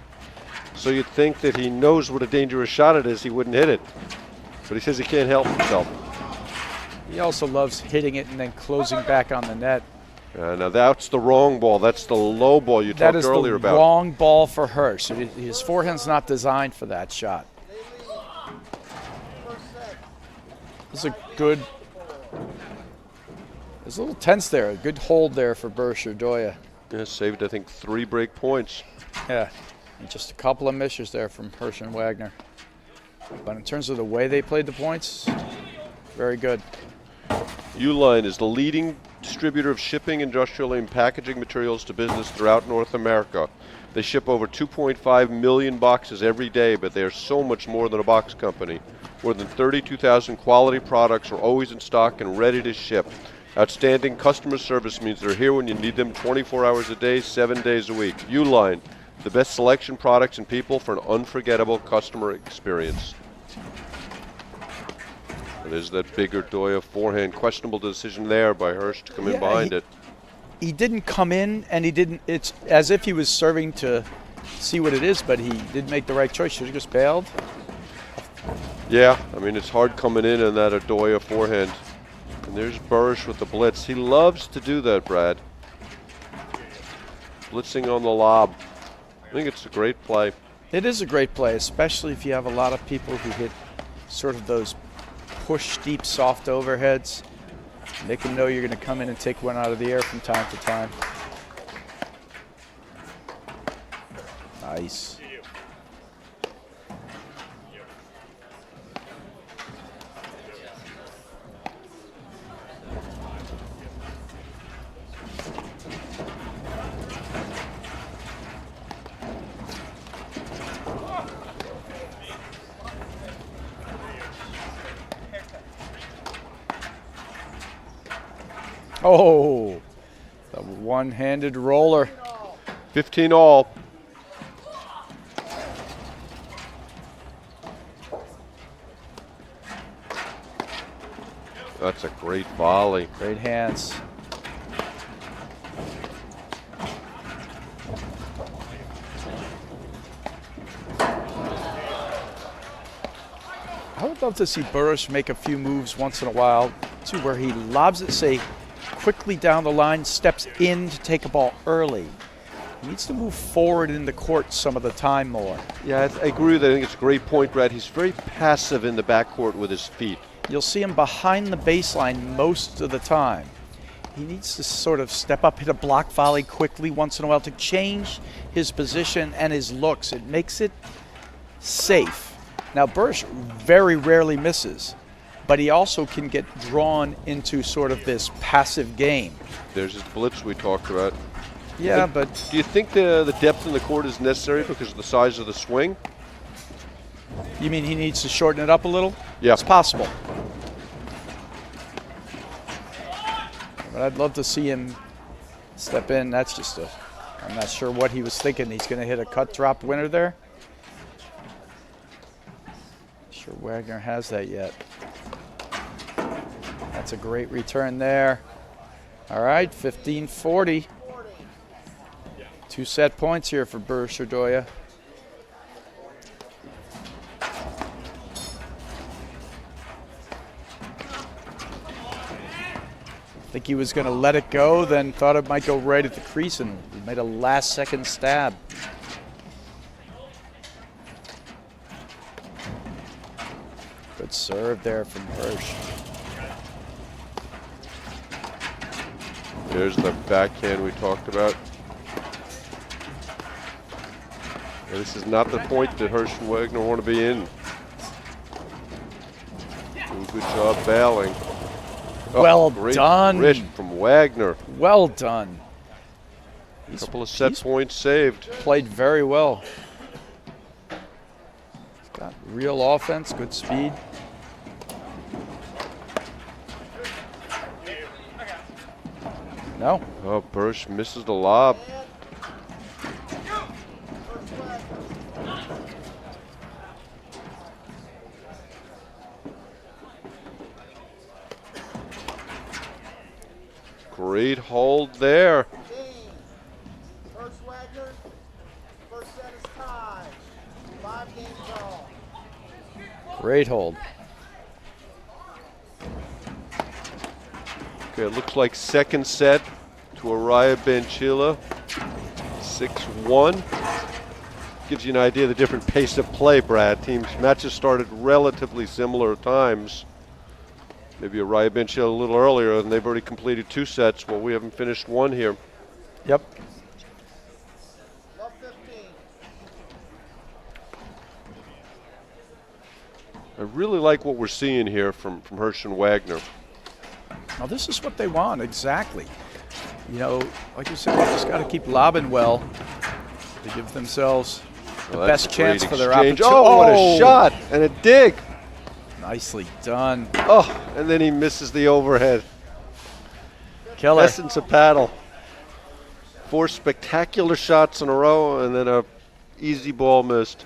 So you'd think that he knows what a dangerous shot it is, he wouldn't hit it. But he says he can't help himself. He also loves hitting it and then closing back on the net. Now that's the wrong ball. That's the low ball you That talked is earlier the about. wrong ball for Hersh. His forehand's not designed for that shot. This is a good. There's a little tense there. A good hold there for Burus Irdoja. Yeah, saved, I think, 3 break points. Yeah, and just a couple of misses there from Hersh and Wagner. But in terms of the way they played the points, very good. Uline is the leading distributor of shipping, industrial, and packaging materials to business throughout North America. They ship over 2.5 million boxes every day, but they are so much more than a box company. More than 32,000 quality products are always in stock and ready to ship. Outstanding customer service means they're here when you need them 24 hours a day, 7 days a week. Uline, the best selection, products, and people for an unforgettable customer experience. There's that big Irdoja forehand. Questionable decision there by Hersh to come in behind it. He didn't come in, and he didn't. It's as if he was serving to see what it is, but he did make the right choice. Should have just bailed. Yeah, I mean, it's hard coming in on that Irdoja forehand. And there's Burus with the blitz. He loves to do that, Brad. Blitzing on the lob. I think it's a great play. It is a great play, especially if you have a lot of people who hit sort of those push deep soft overheads. Make them know you're going to come in and take one out of the air from time to time. Nice. Oh, the one-handed roller. 15 all. That's a great volley. Great hands. I would love to see Burus make a few moves once in a while, too, where he lobs it, say, quickly down the line, steps in to take a ball early. He needs to move forward in the court some of the time more. Yeah, I agree with that. I think it's a great point, Brad. He's very passive in the backcourt with his feet. You'll see him behind the baseline most of the time. He needs to sort of step up, hit a block volley quickly once in a while to change his position and his looks. It makes it safe. Now, Burus very rarely misses, but he also can get drawn into sort of this passive game. There's his blitz we talked about. Yeah, but do you think the depth in the court is necessary because of the size of the swing? you mean he needs to shorten it up a little? Yeah. It's possible. But I'd love to see him step in. That's just I'm not sure what he was thinking. He's going to hit a cut drop winner there. Not sure Wagner has that yet. That's a great return there. All right, 15-40. 2 set points here for Burus Irdoja. I think he was going to let it go, then thought it might go right at the crease, and he made a last-second stab. Good serve there from Hersh. There's the backhand we talked about. Yeah, this is not the point that Hersh and Wagner want to be in. Do a good job bailing. Oh, Well great done. wrist from Wagner. Well done. A couple of set points saved. Played very well. He's got real offense, good speed. No. Oh, Burus misses the lob. Great hold there. Hersh Wagner, first set is tied. 5 games all. Great hold. Okay, it looks like second set to Araya Benchila. 6-1. Gives you an idea of the different pace of play, Brad. Matches started relatively similar times. Maybe Araya Benchila a little earlier, and they've already completed 2 sets. Well, we haven't finished one here. Yep. Love 15. I really like what we're seeing here from Hersh and Wagner. Now this is what they want, exactly. You know, like you said, they just got to keep lobbing well to give themselves the Well, that's best a great chance for their exchange. opportunity. Oh, what a shot and a dig. Nicely done. Oh, and then he misses the overhead. Killer. Essence of paddle. 4 spectacular shots in a row, and then a easy ball missed.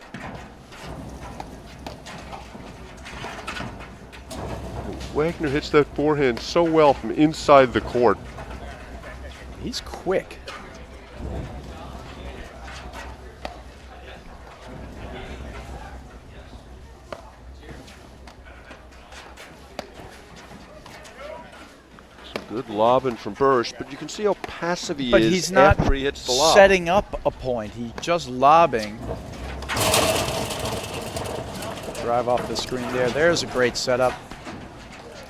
Wagner hits that forehand so well from inside the court. He's quick. Good lobbing from Burus, but you can see how passive he But is he's not after he hits the lob. setting up a point. He's just lobbing. Drive off the screen there. There's a great setup.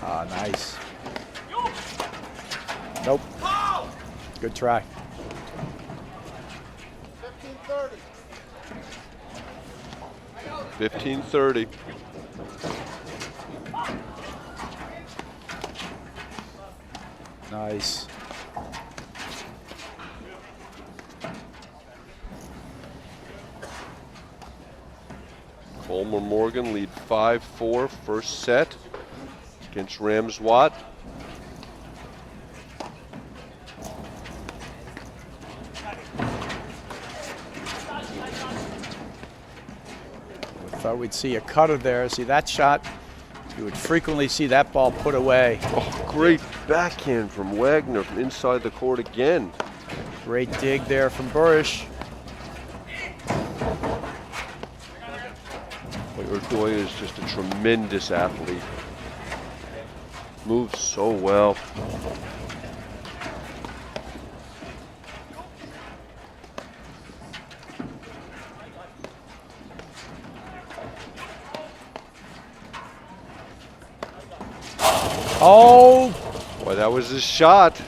Ah, nice. Nope. Good try. 15-30. 15-30. Nice. Coleman Morgan lead 5-4 first set against Rams Watt. Thought we'd see a cutter there. See that shot? You would frequently see that ball put away. Oh, great backhand from Wagner from inside the court again. Great dig there from Burus. Irdoja is just a tremendous athlete. Moves so well. Oh, Boy, that was his shot.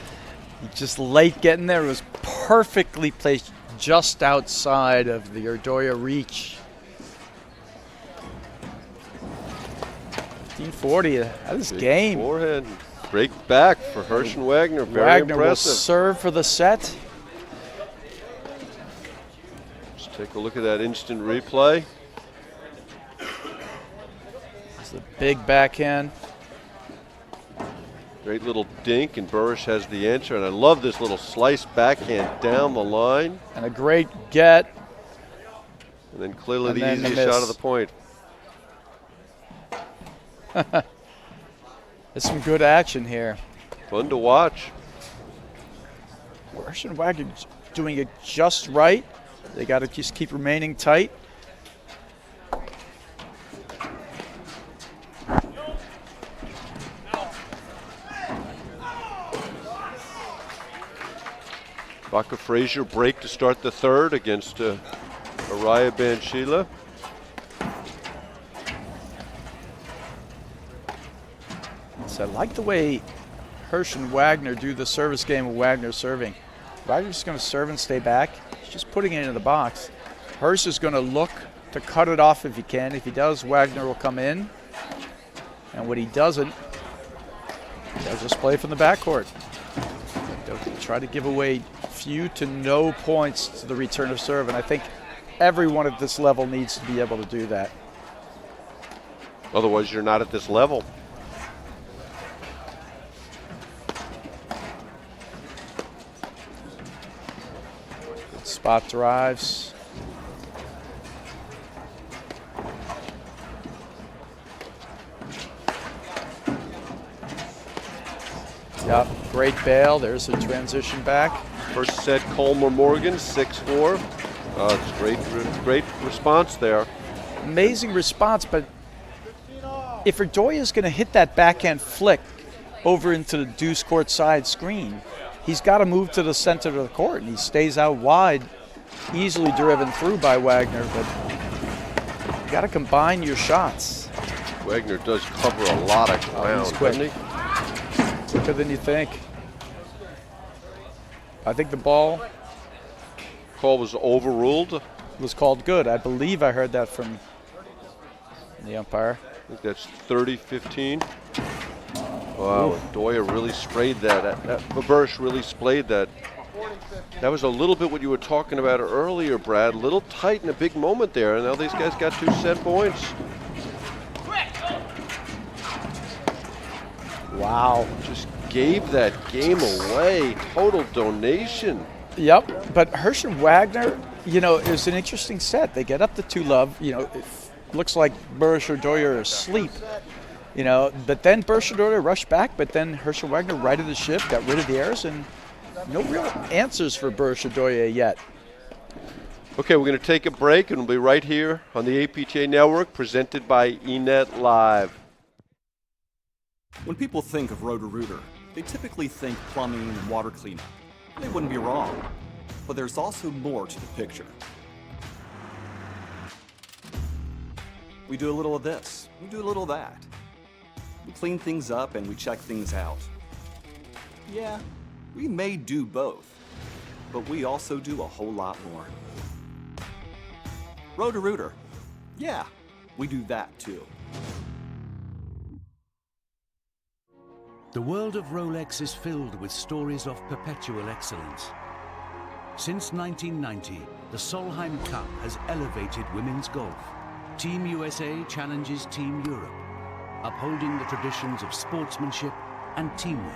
just late getting there. It was perfectly placed just outside of the Irdoja reach. 15-40, that is Big game. Forehand. Break back for Hersh and Wagner. Very Wagner will impressive. serve for the set. Let's take a look at that instant replay. It's a big backhand. Great little dink, and Burus has the answer. And I love this little slice backhand down the line. And a great get. And then clearly And the then the easiest shot miss. of the point. There's some good action here. Fun to watch. Hersh and Wagner doing it just right. They got to just keep remaining tight. Baca Frazier break to start the third against Araya Banshila. So I like the way Hersh and Wagner do the service game of Wagner serving. Wagner's just going to serve and stay back. He's just putting it into the box. Hersh is going to look to cut it off if he can. If he does, Wagner will come in. And when he doesn't, they'll just play from the backcourt. They'll try to give away few to no points to the return of serve. And I think everyone at this level needs to be able to do that. Otherwise, you're not at this level. Spot drives. Yep, great bail. There's a transition back. First set, Coleman Morgan, 6-4. It's great response there. Amazing response, but if Irdoja is going to hit that backhand flick over into the deuce court side screen, he's got to move to the center of the court, and he stays out wide, easily driven through by Wagner, but you got to combine your shots. Wagner does cover a lot of ground, he's quick. doesn't he? Quicker than you think. I think the ball Call was overruled. was called good. I believe I heard that from the umpire. I think that's 30-15. Wow, Irdoja really sprayed that. Burus really splayed that. That was a little bit what you were talking about earlier, Brad. A little tight in a big moment there, and now these guys got 2 set points. Wow. Just gave that game away. Total donation. Yep, but Hersh and Wagner, you know, it was an interesting set. They get up to 2-love. You know, it looks like Burus and Irdoja are asleep. You know, but then Burus and Irdoja rushed back, but then Hersh and Wagner righted the ship, got rid of the errors, and no real answers for Burus and Irdoja yet. Okay, we're going to take a break, and we'll be right here on the APTA Network, presented by eNet Live. When people think of Roto-Rooter, They typically think plumbing and water cleanup. They wouldn't be wrong, but there's also more to the picture. We do a little of this, we do a little of that. We clean things up and we check things out. Yeah, we may do both, but we also do a whole lot more. Roto-Rooter, yeah, we do that too. The world of Rolex is filled with stories of perpetual excellence. Since 1990, the Solheim Cup has elevated women's golf. Team USA challenges Team Europe, upholding the traditions of sportsmanship and teamwork.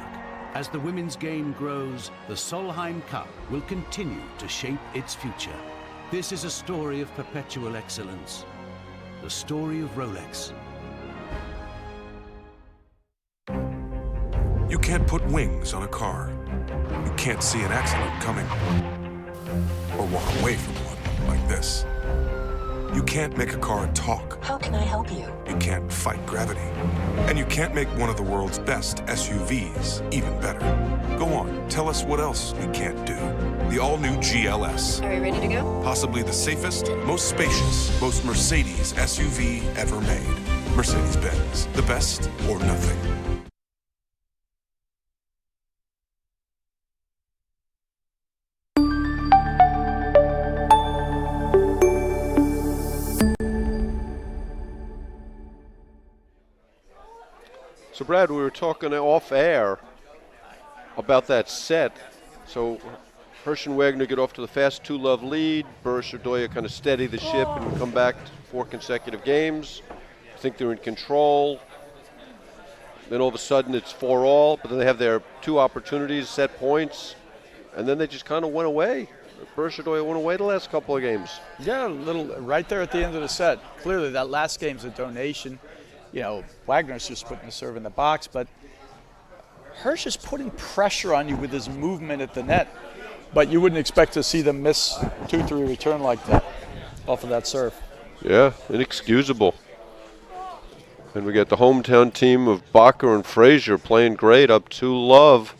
As the women's game grows, the Solheim Cup will continue to shape its future. This is a story of perpetual excellence, the story of Rolex. You can't put wings on a car. You can't see an accident coming. Or walk away from one like this. You can't make a car talk. How can I help you? You can't fight gravity. And you can't make one of the world's best SUVs even better. Go on, tell us what else we can't do. The all-new GLS. Are you ready to go? Possibly the safest, most spacious, most Mercedes SUV ever made. Mercedes-Benz. The best or nothing. So, Brad, we were talking off air about that set. So, Hersh and Wagner get off to the fast 2-love lead. Burus, Irdoja kind of steady the ship and come back to 4 consecutive games. I think they're in control. Then all of a sudden it's 4-all, but then they have their 2 opportunities, set points, and then they just kind of went away. Burus, Irdoja went away the last couple of games. Yeah, a little right there at the end of the set. Clearly that last game's a donation. You know, Wagner's just putting the serve in the box, but Hersh is putting pressure on you with his movement at the net. But you wouldn't expect to see them miss 2-3 return like that off of that serve. Yeah, inexcusable. And we got the hometown team of Bakker and Frazier playing great, up 2-love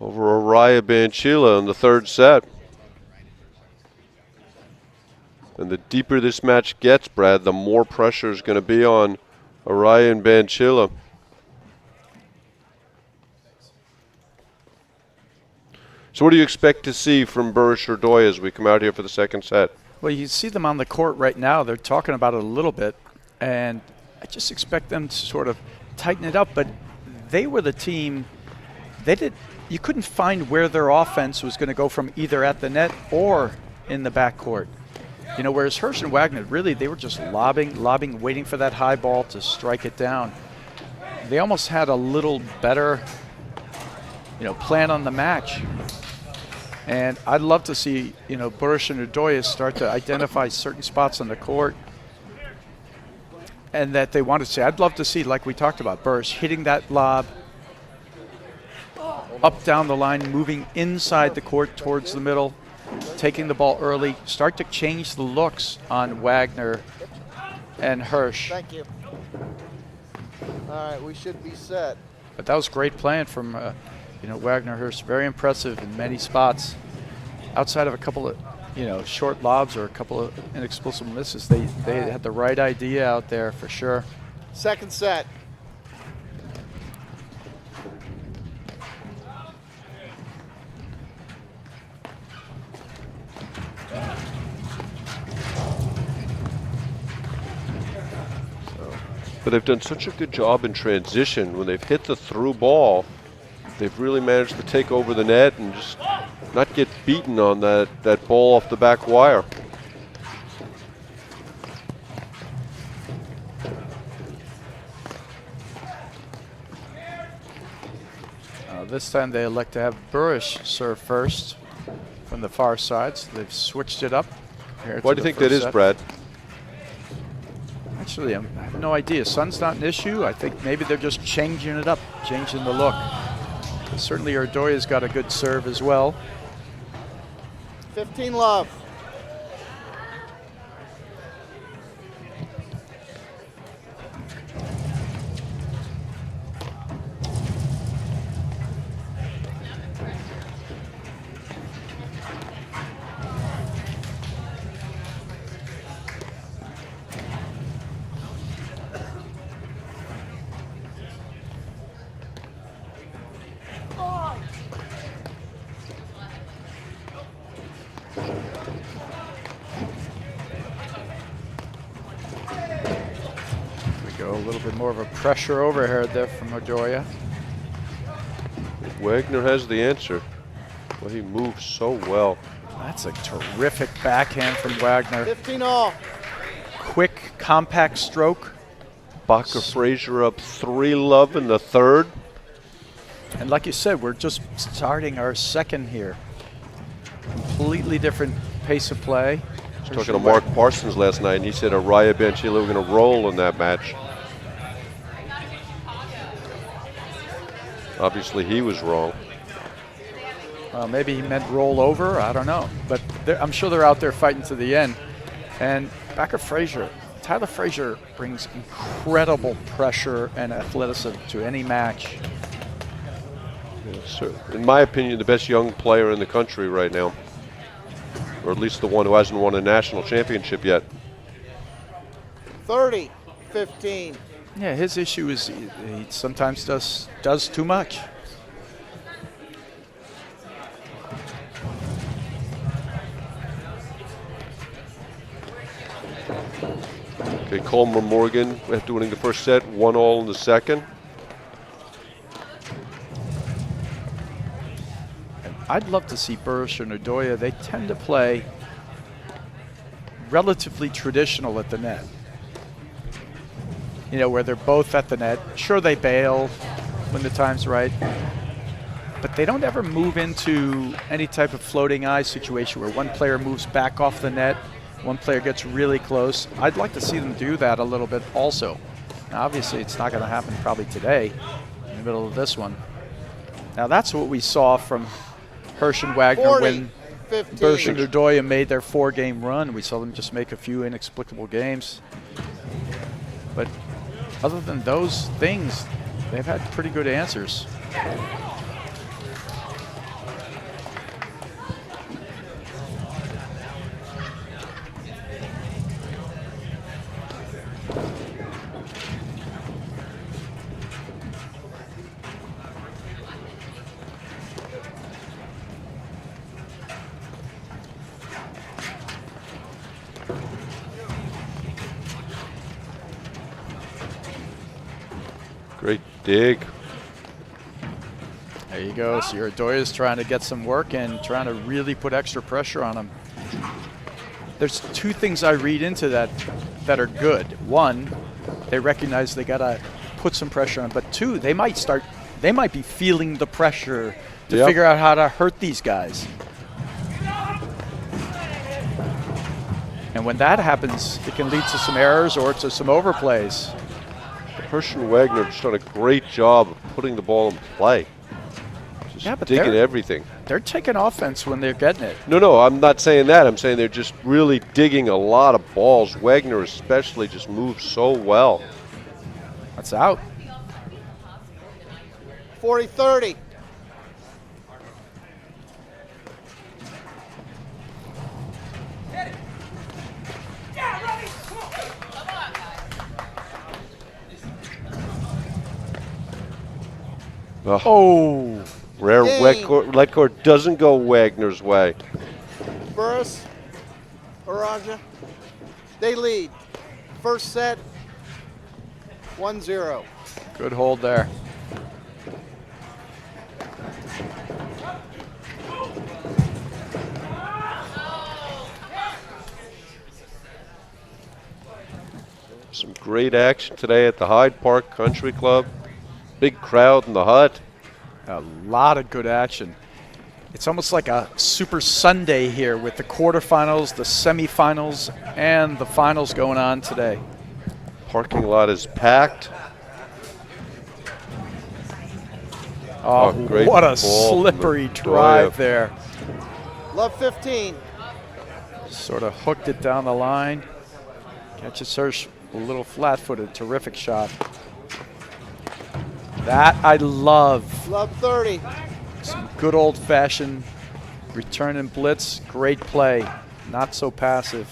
over Araya Banchila in the 3rd set. And the deeper this match gets, Brad, the more pressure is going to be on Araya and Banchila. So what do you expect to see from Burus Irdoja as we come out here for the 2nd set? Well, you see them on the court right now. They're talking about it a little bit, and I just expect them to sort of tighten it up. But they were the team. You couldn't find where their offense was going to go from either at the net or in the backcourt. You know, whereas Hersh and Wagner, really, they were just lobbing, waiting for that high ball to strike it down. They almost had a little better, plan on the match. And I'd love to see, Burus and Irdoja start to identify certain spots on the court and that they want to see. I'd love to see, like we talked about, Burus hitting that lob up down the line, moving inside the court towards the middle, taking the ball early, start to change the looks on Wagner and Hersh. Thank you. All right, we should be set. But that was great playing from Wagner, Hersh. Very impressive in many spots. Outside of a couple of short lobs or a couple of inexplicable misses, they had the right idea out there for sure. 2nd set. But they've done such a good job in transition. When they've hit the through ball, they've really managed to take over the net and just not get beaten on that ball off the back wire. This time they elect to have Burus serve first from the far side, so they've switched it up. Why do you think that is, Brad? Actually, I have no idea. Sun's not an issue. I think maybe they're just changing it up, changing the look. Certainly Irdoja's got a good serve as well. 15-love. So a little bit more of a pressure overhead there from Irdoja. Wagner has the answer. Well, he moves so well. That's a terrific backhand from Wagner. 15 all. Quick, compact stroke. Baca Frazier up 3-love in the third. And like you said, we're just starting our second here. Completely different pace of play. I was talking to Mark Parsons last night, and he said Araya Banchila were going to roll in that match. Obviously, he was wrong. Maybe he meant roll over. I don't know. But I'm sure they're out there fighting to the end. And Baca Frazier, Tyler Frazier brings incredible pressure and athleticism to any match. Yes, sir. In my opinion, the best young player in the country right now. Or at least the one who hasn't won a national championship yet. 30-15. Yeah, his issue is he sometimes does too much. Okay, Coleman Morgan after winning the first set, 1-all in the second. And I'd love to see Burus and Irdoja. They tend to play relatively traditional at the net. You know, where they're both at the net. Sure, they bail when the time's right, but they don't ever move into any type of floating eye situation where one player moves back off the net, one player gets really close. I'd like to see them do that a little bit also. Now, obviously, it's not going to happen probably today in the middle of this one. Now, that's what we saw from Hersh and Wagner when Burus and Irdoja made their 4-game run. We saw them just make a few inexplicable games. But other than those things, they've had pretty good answers. Great dig. There you go. So Irdoja's trying to get some work and trying to really put extra pressure on him. There's two things I read into that are good. One, they recognize they gotta put some pressure on, but two, they might be feeling the pressure to figure out how to hurt these guys. And when that happens, it can lead to some errors or to some overplays. Hersh and Wagner have just done a great job of putting the ball in play. Just digging everything. They're taking offense when they're getting it. No, I'm not saying that. I'm saying they're just really digging a lot of balls. Wagner especially just moves so well. That's out. 40-30. Oh. Rare let court doesn't go Wagner's way. Burus, Irdoja, they lead. First set, 1-0. Good hold there. Some great action today at the Hyde Park Country Club. Big crowd in the hut. A lot of good action. It's almost like a Super Sunday here with the quarterfinals, the semifinals, and the finals going on today. Parking lot is packed. Oh, great what a ball slippery from drive there. Love 15. Sort of hooked it down the line. Catches Hersh a little flat-footed. Terrific shot. That I love. Love 30. Some good old-fashioned return and blitz. Great play. Not so passive.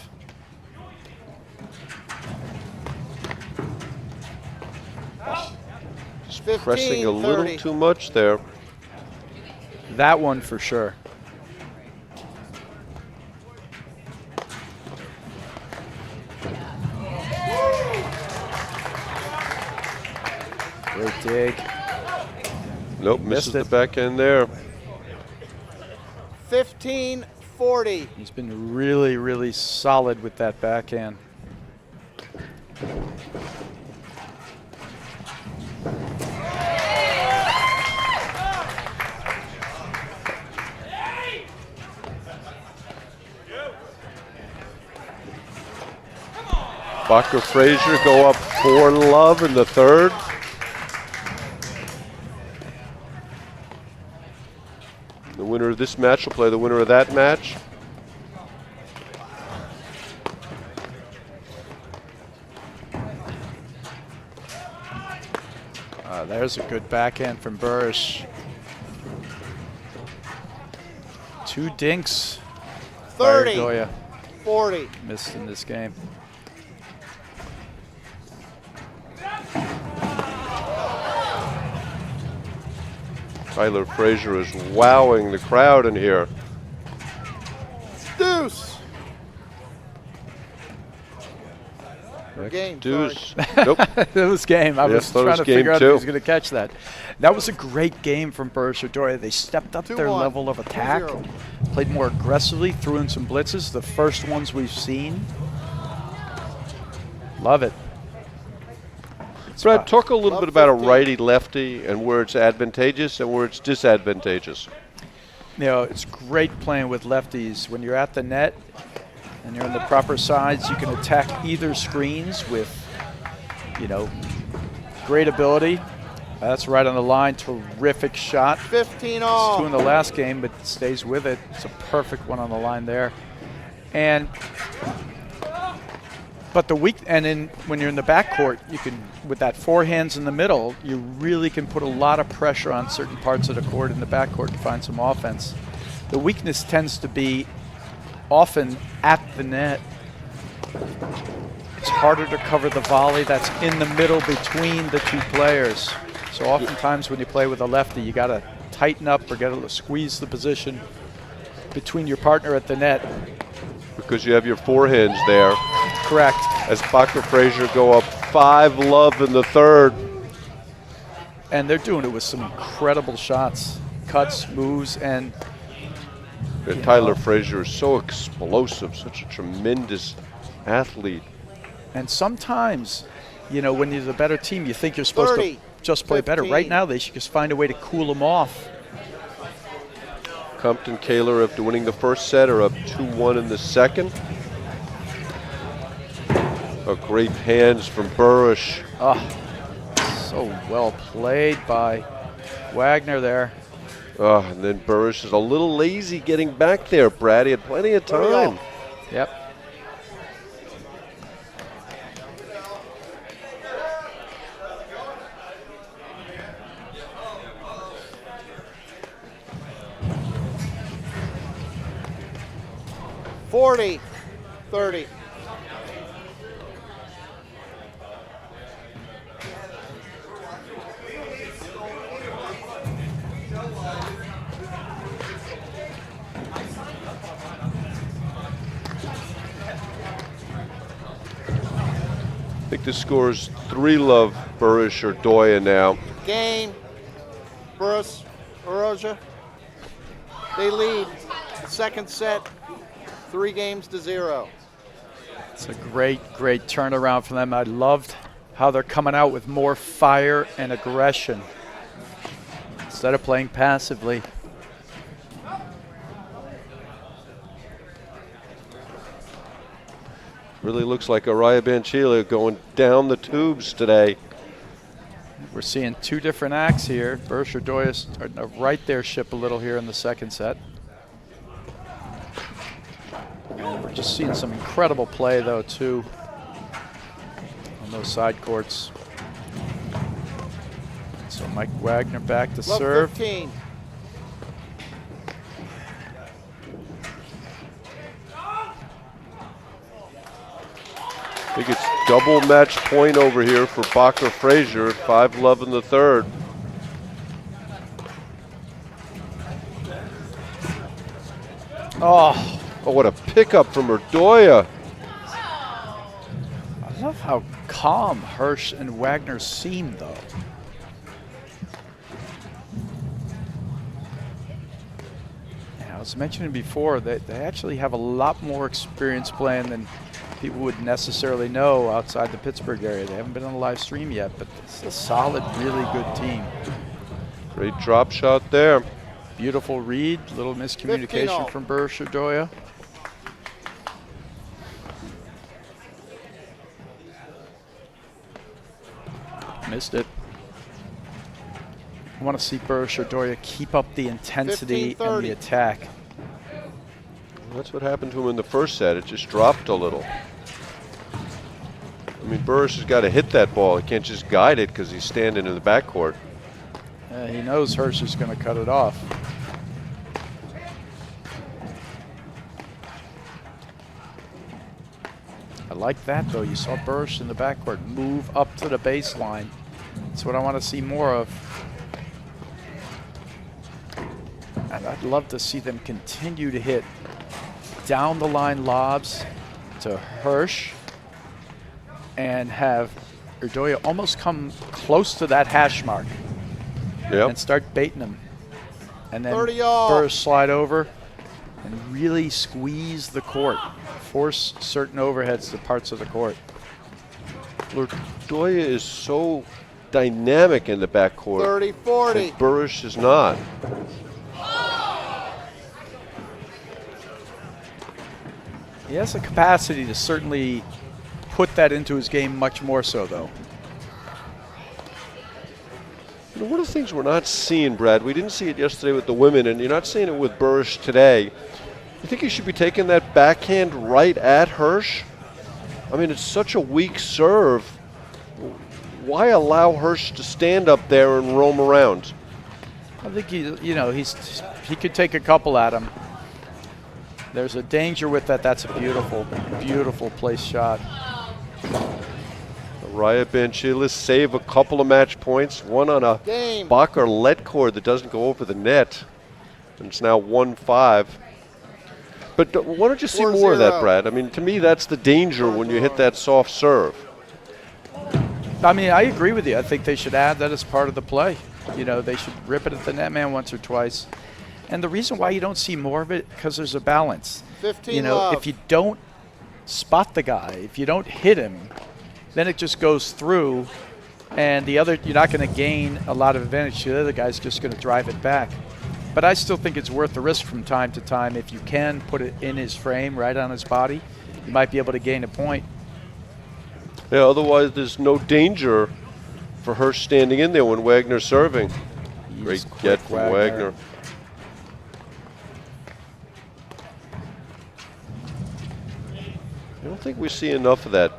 Just pressing a little too much there. That one for sure. Great dig. Nope, Missed misses the it. back end there. 15-40. He's been really, really solid with that backhand. Wagner Frazier go up 4-love in the third. The winner of this match will play the winner of that match. There's a good backhand from Burus. 2 dinks. by 30, Irdoja. 40. Missed in this game. Tyler Frazier is wowing the crowd in here. Deuce. Game, Deuce. Nope. It was game. I Yeah, was thought it trying was to game figure out if too. he was going to catch that. That was a great game from Burus Irdoja. They stepped up their 2-1, level of attack, 2-0. played more aggressively, threw in some blitzes, the first ones we've seen. Love it. Brad, talk a little Love bit about a 15. righty-lefty and where it's advantageous and where it's disadvantageous. You know, it's great playing with lefties. When you're at the net and you're on the proper sides, you can attack either screens with, you know, great ability. That's right on the line. Terrific shot. 15 It's all. 2 in the last game, but stays with it. It's a perfect one on the line there. And but the when you're in the backcourt, you can, with that forehands in the middle, you really can put a lot of pressure on certain parts of the court in the backcourt to find some offense. The weakness tends to be often at the net. It's harder to cover the volley that's in the middle between the two players. So oftentimes when you play with a lefty, you got to tighten up or squeeze the position between your partner at the net. Because you have your forehands there. Correct. As Wagner Frazier go up 5-love in the third. And they're doing it with some incredible shots, cuts, moves, and And Tyler Frazier is so explosive, such a tremendous athlete. and sometimes, you know, when you're the better team, you think you're supposed 30, to just play better. 15. Right now, they should just find a way to cool them off. Compton Kaler, after winning the first set, are up 2-1 in the second. A great hands from Burus. So well played by Wagner there. And then Burus is a little lazy getting back there, Brad. He had plenty of time. Yep. Forty, 30. I think the score is 3-love Burus Irdoja now. Game. Burus, Irdoja. They lead. Second set, 3-0. It's a great, great turnaround for them. I loved how they're coming out with more fire and aggression instead of playing passively. Really looks like Araya Banchila going down the tubes today. We're seeing 2 different acts here. Burus Irdoja starting to right their ship a little here in the second set. And we're just seeing some incredible play, though, too, on those side courts. So Mike Wagner back to Love serve. 15. I think it's double match point over here for Wagner Frazier at 5-love in the third. Oh, Oh, what a pickup from Irdoja. I love how calm Hersh and Wagner seem, though. was mentioning before that they actually have a lot more experience playing than people would necessarily know outside the Pittsburgh area. They haven't been on a live stream yet, but it's a solid, really good team. Great drop shot there. Beautiful read, little miscommunication 15-0. from Burus Irdoja. Missed it. I want to see Burus Irdoja keep up the intensity and 15-30. the attack. That's what happened to him in the first set. It just dropped a little. I mean, Burus has got to hit that ball. He can't just guide it because he's standing in the backcourt. He knows Hersh is going to cut it off. I like that, though. You saw Burus in the backcourt move up to the baseline. That's what I want to see more of. And I'd love to see them continue to hit down the line lobs to Hersh and have Irdoja almost come close to that hash mark and start baiting him. And then 30 all. Burus slide over and really squeeze the court. Force certain overheads to parts of the court. Irdoja is so dynamic in the backcourt. 30-40. And Burus is not. He has the capacity to certainly put that into his game much more so, though. You know, one of the things we're not seeing, Brad, we didn't see it yesterday with the women, and you're not seeing it with Burus today. You think he should be taking that backhand right at Hersh? I mean, it's such a weak serve. Why allow Hersh to stand up there and roam around? I think he could take a couple at him. There's a danger with that. That's a beautiful, beautiful place shot. Raya Banchilas save a couple of match points. One on a Game. Bacher let cord that doesn't go over the net. And it's now 1-5. But why don't you see more of that, 4-0. Brad? I mean, to me, that's the danger when you hit that soft serve. I mean, I agree with you. I think they should add that as part of the play. You know, they should rip it at the net man once or twice. And the reason why you don't see more of it, because there's a balance. 15 You know, love. if you don't spot the guy, if you don't hit him, then it just goes through, and you're not going to gain a lot of advantage. The other guy's just going to drive it back. But I still think it's worth the risk from time to time. If you can put it in his frame, right on his body, you might be able to gain a point. Yeah, otherwise there's no danger for Hersh standing in there when Wagner's serving. Great get from Wagner. I don't think we see enough of that.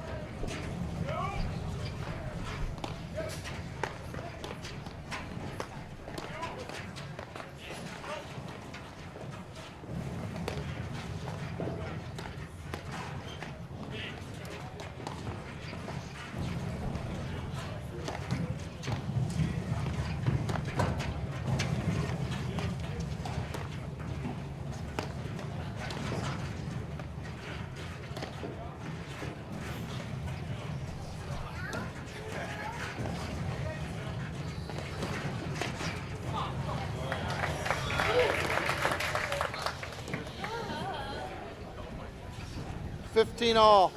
All.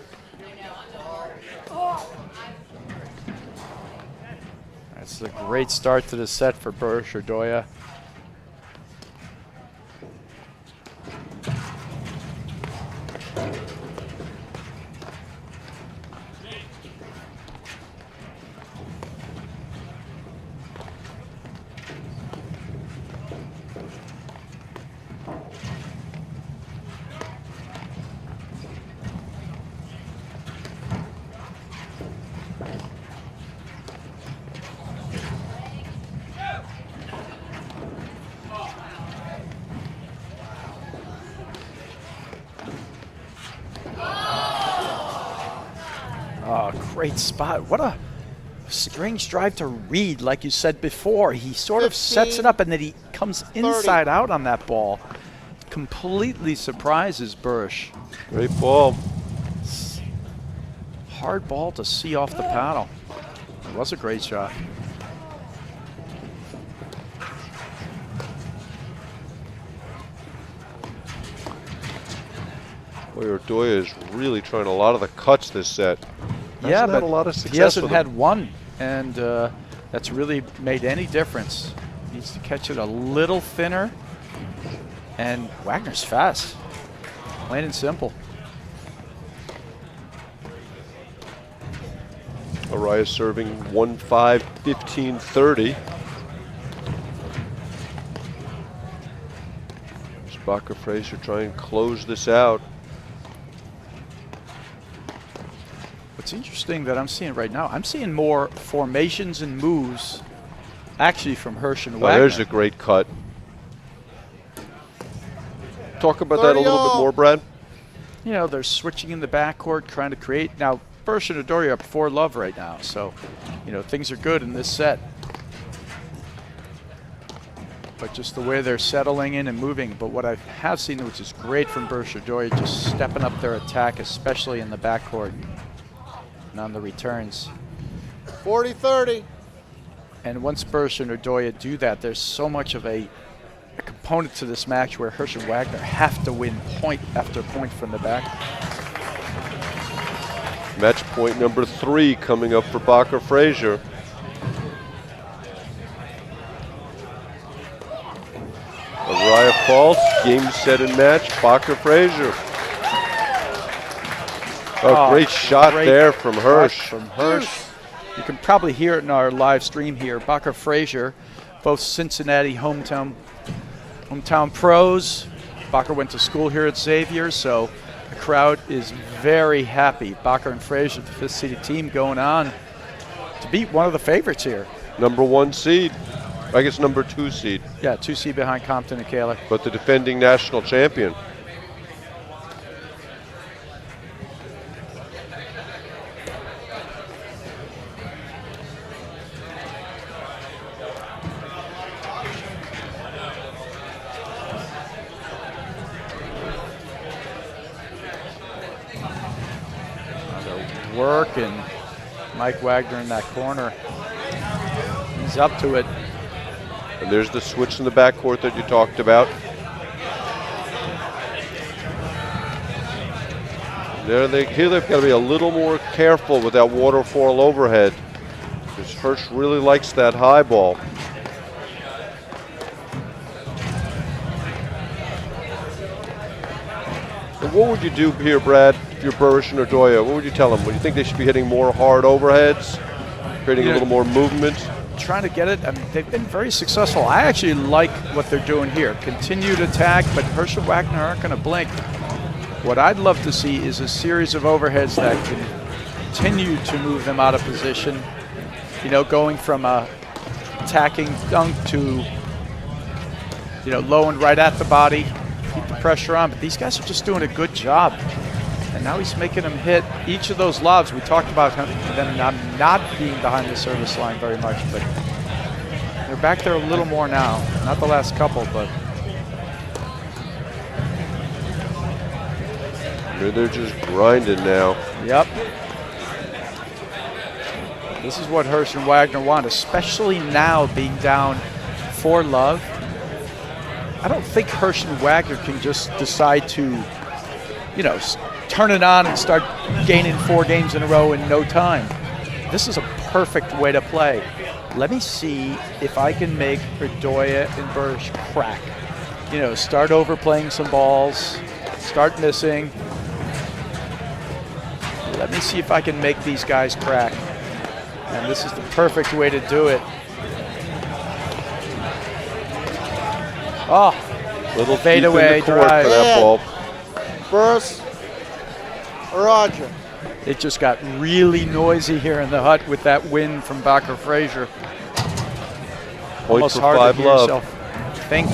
That's a great start to the set for Burus Irdoja. Great spot. What a strange drive to read, like you said before. He sort of sets it up and then he comes inside out on that ball. Completely surprises Burus. Great ball. Hard ball to see off the paddle. It was a great shot. Boy, Irdoja is really trying a lot of the cuts this set. Yeah, Hasn't had but a lot of success he hasn't with had them. one, and that's really made any difference. Needs to catch it a little thinner, and Wagner's fast, plain and simple. Araya serving 1-5, 15-30. Bacher Fraser trying to close this out. What's interesting that I'm seeing right now, I'm seeing more formations and moves actually from Hersh and Oh, Wagner. there's a great cut. Talk about that a little bit more, Brad. You know, they're switching in the backcourt, trying to create. Now, Burus and Irdoja are 4-love right now, so, you know, things are good in this set. But just the way they're settling in and moving. But what I have seen, which is great from Burus and Irdoja, just stepping up their attack, especially in the backcourt and on the returns. 40-30. And once Burus and Irdoja do that, there's so much of a component to this match where Hersh and Wagner have to win point after point from the back. Match point number 3 coming up for Bacher Fraser. Araya false, game, set, and match. Bacher Fraser. Oh, great shot there from Hersh. From Hersh. You can probably hear it in our live stream here. Bacher Fraser, both Cincinnati hometown pros. Bacher went to school here at Xavier, so the crowd is very happy. Bacher and Fraser, the 5th-seeded team, going on to beat one of the favorites here. Number 1 seed. I guess number 2 seed. Yeah, 2 seed behind Compton and Kaler. But the defending national champion. Work, and Mike Wagner in that corner. He's up to it. And there's the switch in the backcourt that you talked about. Here they've got to be a little more careful with that waterfall overhead, because Hersh really likes that high ball. And what would you do here, Brad, if you're Burus and Irdoja? What would you tell them? Would you think they should be hitting more hard overheads, creating a little more movement? Trying to get it. I mean, they've been very successful. I actually like what they're doing here. Continued attack, but Hersh and Wagner aren't going to blink. What I'd love to see is a series of overheads that continue to move them out of position. You know, going from a attacking dunk to, you know, low and right at the body. Keep the pressure on, but these guys are just doing a good job. And now he's making them hit each of those lobs. We talked about them not being behind the service line very much, but they're back there a little more now. Not the last couple, but. They're just grinding now. Yep. This is what Hersh and Wagner want, especially now being down 4-love. I don't think Hersh and Wagner can just decide to, you know, turn it on and start gaining 4 games in a row in no time. This is a perfect way to play. Let me see if I can make Irdoja and Burus crack. You know, start overplaying some balls, start missing. Let me see if I can make these guys crack. And this is the perfect way to do it. Oh, Little fade deep in away the court drive. for that ball. Burus, Roger. It just got really noisy here in the hut with that win from Bacher Fraser. Point Almost for hard to 5 hear love. yourself think.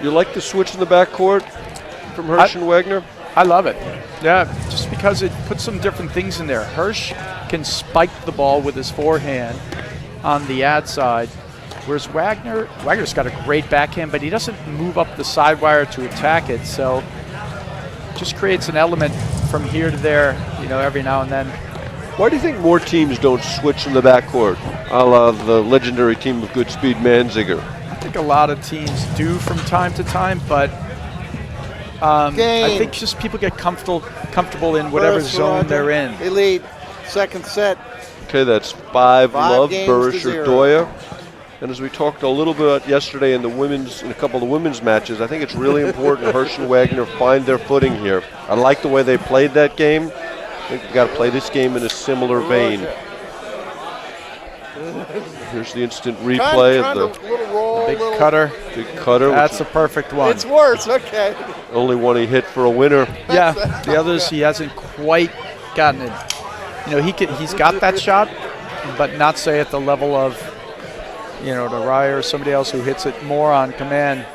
You like the switch in the backcourt from Hersh and Wagner? I love it. Yeah, just because it puts some different things in there. Hersh can spike the ball with his forehand on the ad side, Whereas Wagner's got a great backhand, but he doesn't move up the side wire to attack it. So just creates an element from here to there, every now and then. Why do you think more teams don't switch in the backcourt, a la the legendary team of Goodspeed Manziger? I think a lot of teams do from time to time, but I think just people get comfortable in whatever Burus, zone they're in. They lead. Second set. Okay, that's 5 love, games Burus, to 0. Irdoja. And as we talked a little bit yesterday in a couple of the women's matches, I think it's really important Hersh and Wagner find their footing here. I like the way they played that game. I think we've got to play this game in a similar vein. Here's the instant replay of the little roll, Big cutter. big cutter. That's a perfect one. It's worse. Okay. Only one he hit for a winner. Yeah, the others he hasn't quite gotten it. He's got that shot, but not say at the level of the Raya or somebody else who hits it more on command.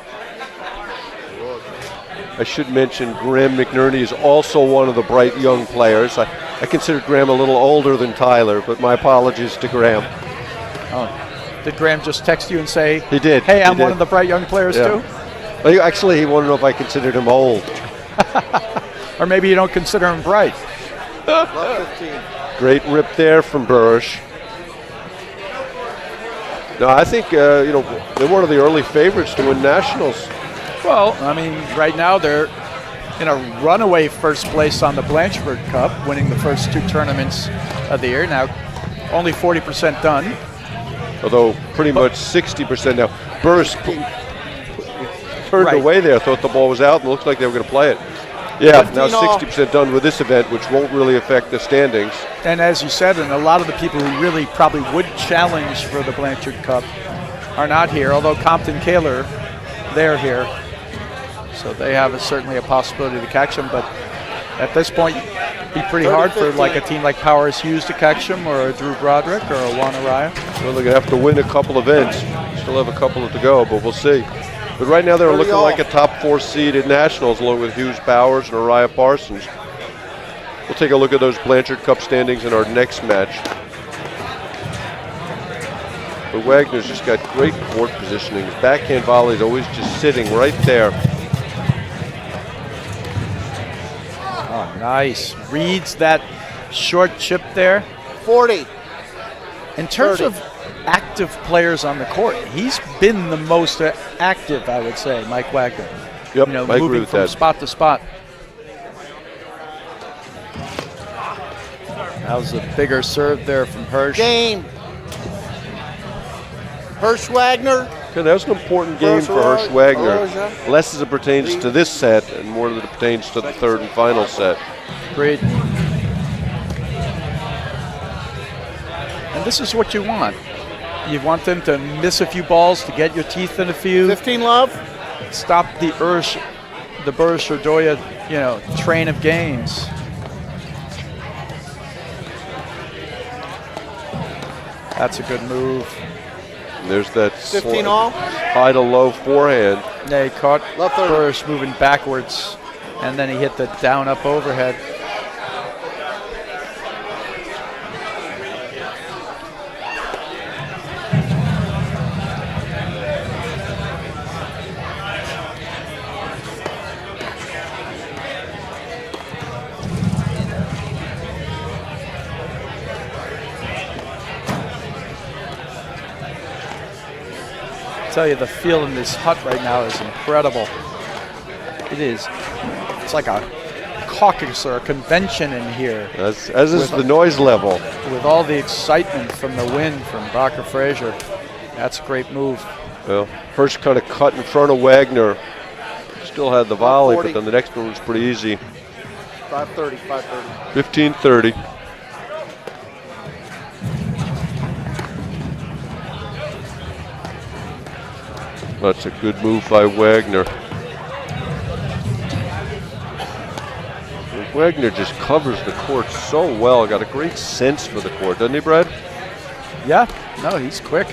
I should mention Graham McNerney is also one of the bright young players. I consider Graham a little older than Tyler, but my apologies to Graham. Oh, did Graham just text you and say, He did. hey, I'm He one did. of the bright young players too? Well, actually, he wanted to know if I considered him old. Or maybe you don't consider him bright. Love 15. Great rip there from Burus. No, I think, they're one of the early favorites to win nationals. Well, right now they're in a runaway first place on the Blanchard Cup, winning the first 2 tournaments of the year. Now, only 40% done. Although pretty much 60% now. Burus turned Right. away there, thought the ball was out, and looks like they were going to play it. Yeah, now 15 off. 60% done with this event, which won't really affect the standings. And as you said, and a lot of the people who really probably would challenge for the Blanchard Cup are not here, although Compton Kaler, they're here. So they have certainly a possibility to catch them, but at this point, it'd be pretty hard for like a team like Powers Hughes to catch them, or a Drew Broderick, or a Juan Araya. Well, they're going to have to win a couple events. Still have a couple to go, but we'll see. But right now they're looking like a top 4 seed at nationals, along with Hughes Bowers and Araya Parsons. We'll take a look at those Blanchard Cup standings in our next match. But Wagner's just got great court positioning. His backhand volley is always just sitting right there. Oh, nice. Reads that short chip there. 40. In terms 30. of active players on the court, he's been the most active, I would say, Mike Wagner. Yep, I agree moving with from that. spot to spot. That was a bigger serve there from Hersh. Game. Hersh Wagner. Okay, that was an important game for Hersh Wagner. Less as it pertains to this set and more as it pertains to the third and final set. Great. And this is what you want. You want them to miss a few balls to get your teeth in a few. 15 love. Stop the Burus Irdoja, train of games. That's a good move. And there's that 15 all. high to low forehand. Yeah, he caught Left third. Burus moving backwards, and then he hit the down up overhead. I tell you, the feel in this hut right now is incredible. It is. It's like a caucus or a convention in here. As is the noise level. With all the excitement from the win from Bacher Frazier. That's a great move. Well, Hersh kind of cut in front of Wagner. Still had the volley, 40. but then the next one was pretty easy. 530. 15-30. That's a good move by Wagner. Wagner just covers the court so well. Got a great sense for the court, doesn't he, Brad? Yeah, no, he's quick.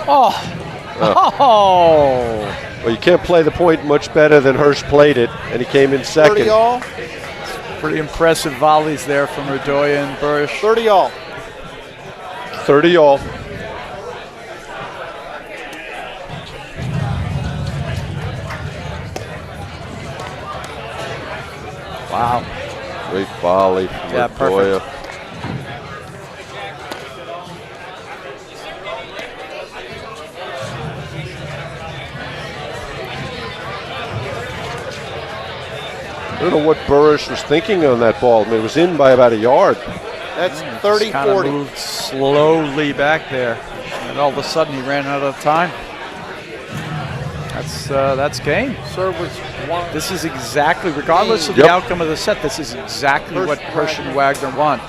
Oh! Well, you can't play the point much better than Hersh played it, and he came in 30 second. all. Pretty impressive volleys there from Irdoja and Burus. 30 all. 30 all. Wow. Great volley from Yeah, Irdoja. perfect. I don't know what Burus was thinking on that ball. I mean, it was in by about a yard. That's Kind of 30-40. moved slowly back there, and all of a sudden he ran out of time. That's game. Serve was one. This is exactly, regardless of the Yep. outcome of the set, this is exactly what Hersh and Wagner want.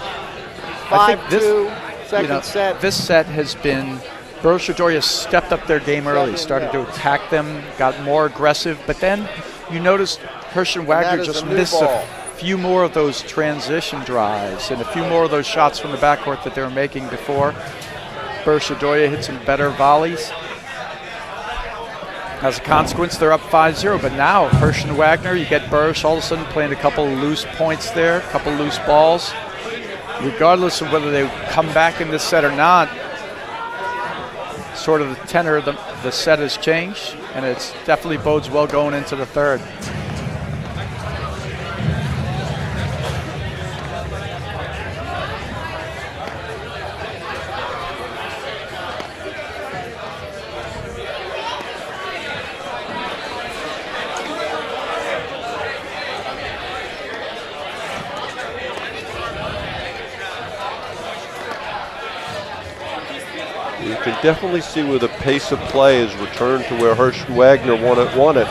I 5-2, think second set. This set has been, Burus Irdoja stepped up their game early, started to attack them, got more aggressive, but then you noticed Hersh and Wagner is just a new missed ball. a few more of those transition drives and a few more of those shots from the backcourt that they were making before. Burus Irdoja hit some better volleys. As a consequence, they're up 5-0, but now Hersh and Wagner, you get Burus all of a sudden playing a couple of loose points there, a couple of loose balls. Regardless of whether they come back in this set or not, sort of the tenor of the set has changed, and it's definitely bodes well going into the third. You can definitely see where the pace of play is returned to where Hersh and Wagner want it.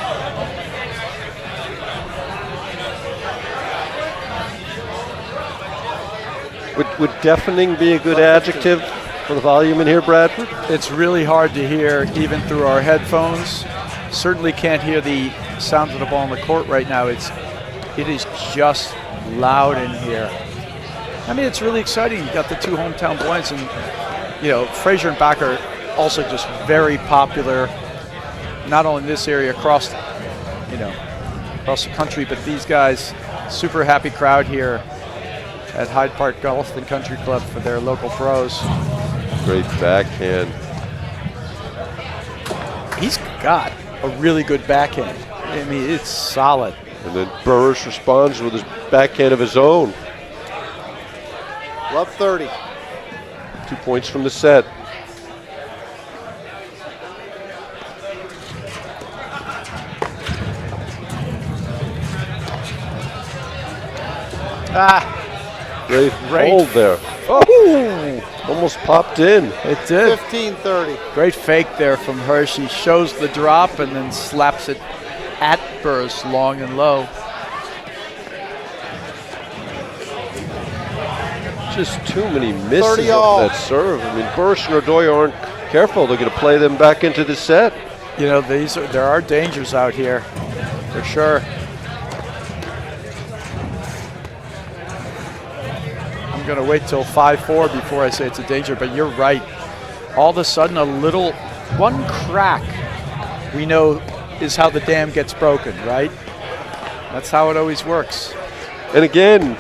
Would deafening be a good adjective for the volume in here, Bradford? It's really hard to hear even through our headphones. Certainly can't hear the sound of the ball on the court right now. It is just loud in here. I mean, it's really exciting. You got the two hometown boys, and Frazier and Bach are also just very popular, not only in this area, across the country, but these guys, super happy crowd here at Hyde Park Golf and Country Club for their local pros. Great backhand. He's got a really good backhand. I mean, it's solid. And then Burus responds with his backhand of his own. Love 30. 2 points from the set. Great hold there. Oh, almost popped in. It did. 15-30. Great fake there from Hersh. He shows the drop and then slaps it at Burus long and low. Just too many misses 30 off all. that serve. I mean, Burus and Irdoja aren't careful. They're going to play them back into the set. There are dangers out here, for sure. I'm going to wait till 5-4 before I say it's a danger, but you're right. All of a sudden, one crack, we know, is how the dam gets broken, right? That's how it always works. And again,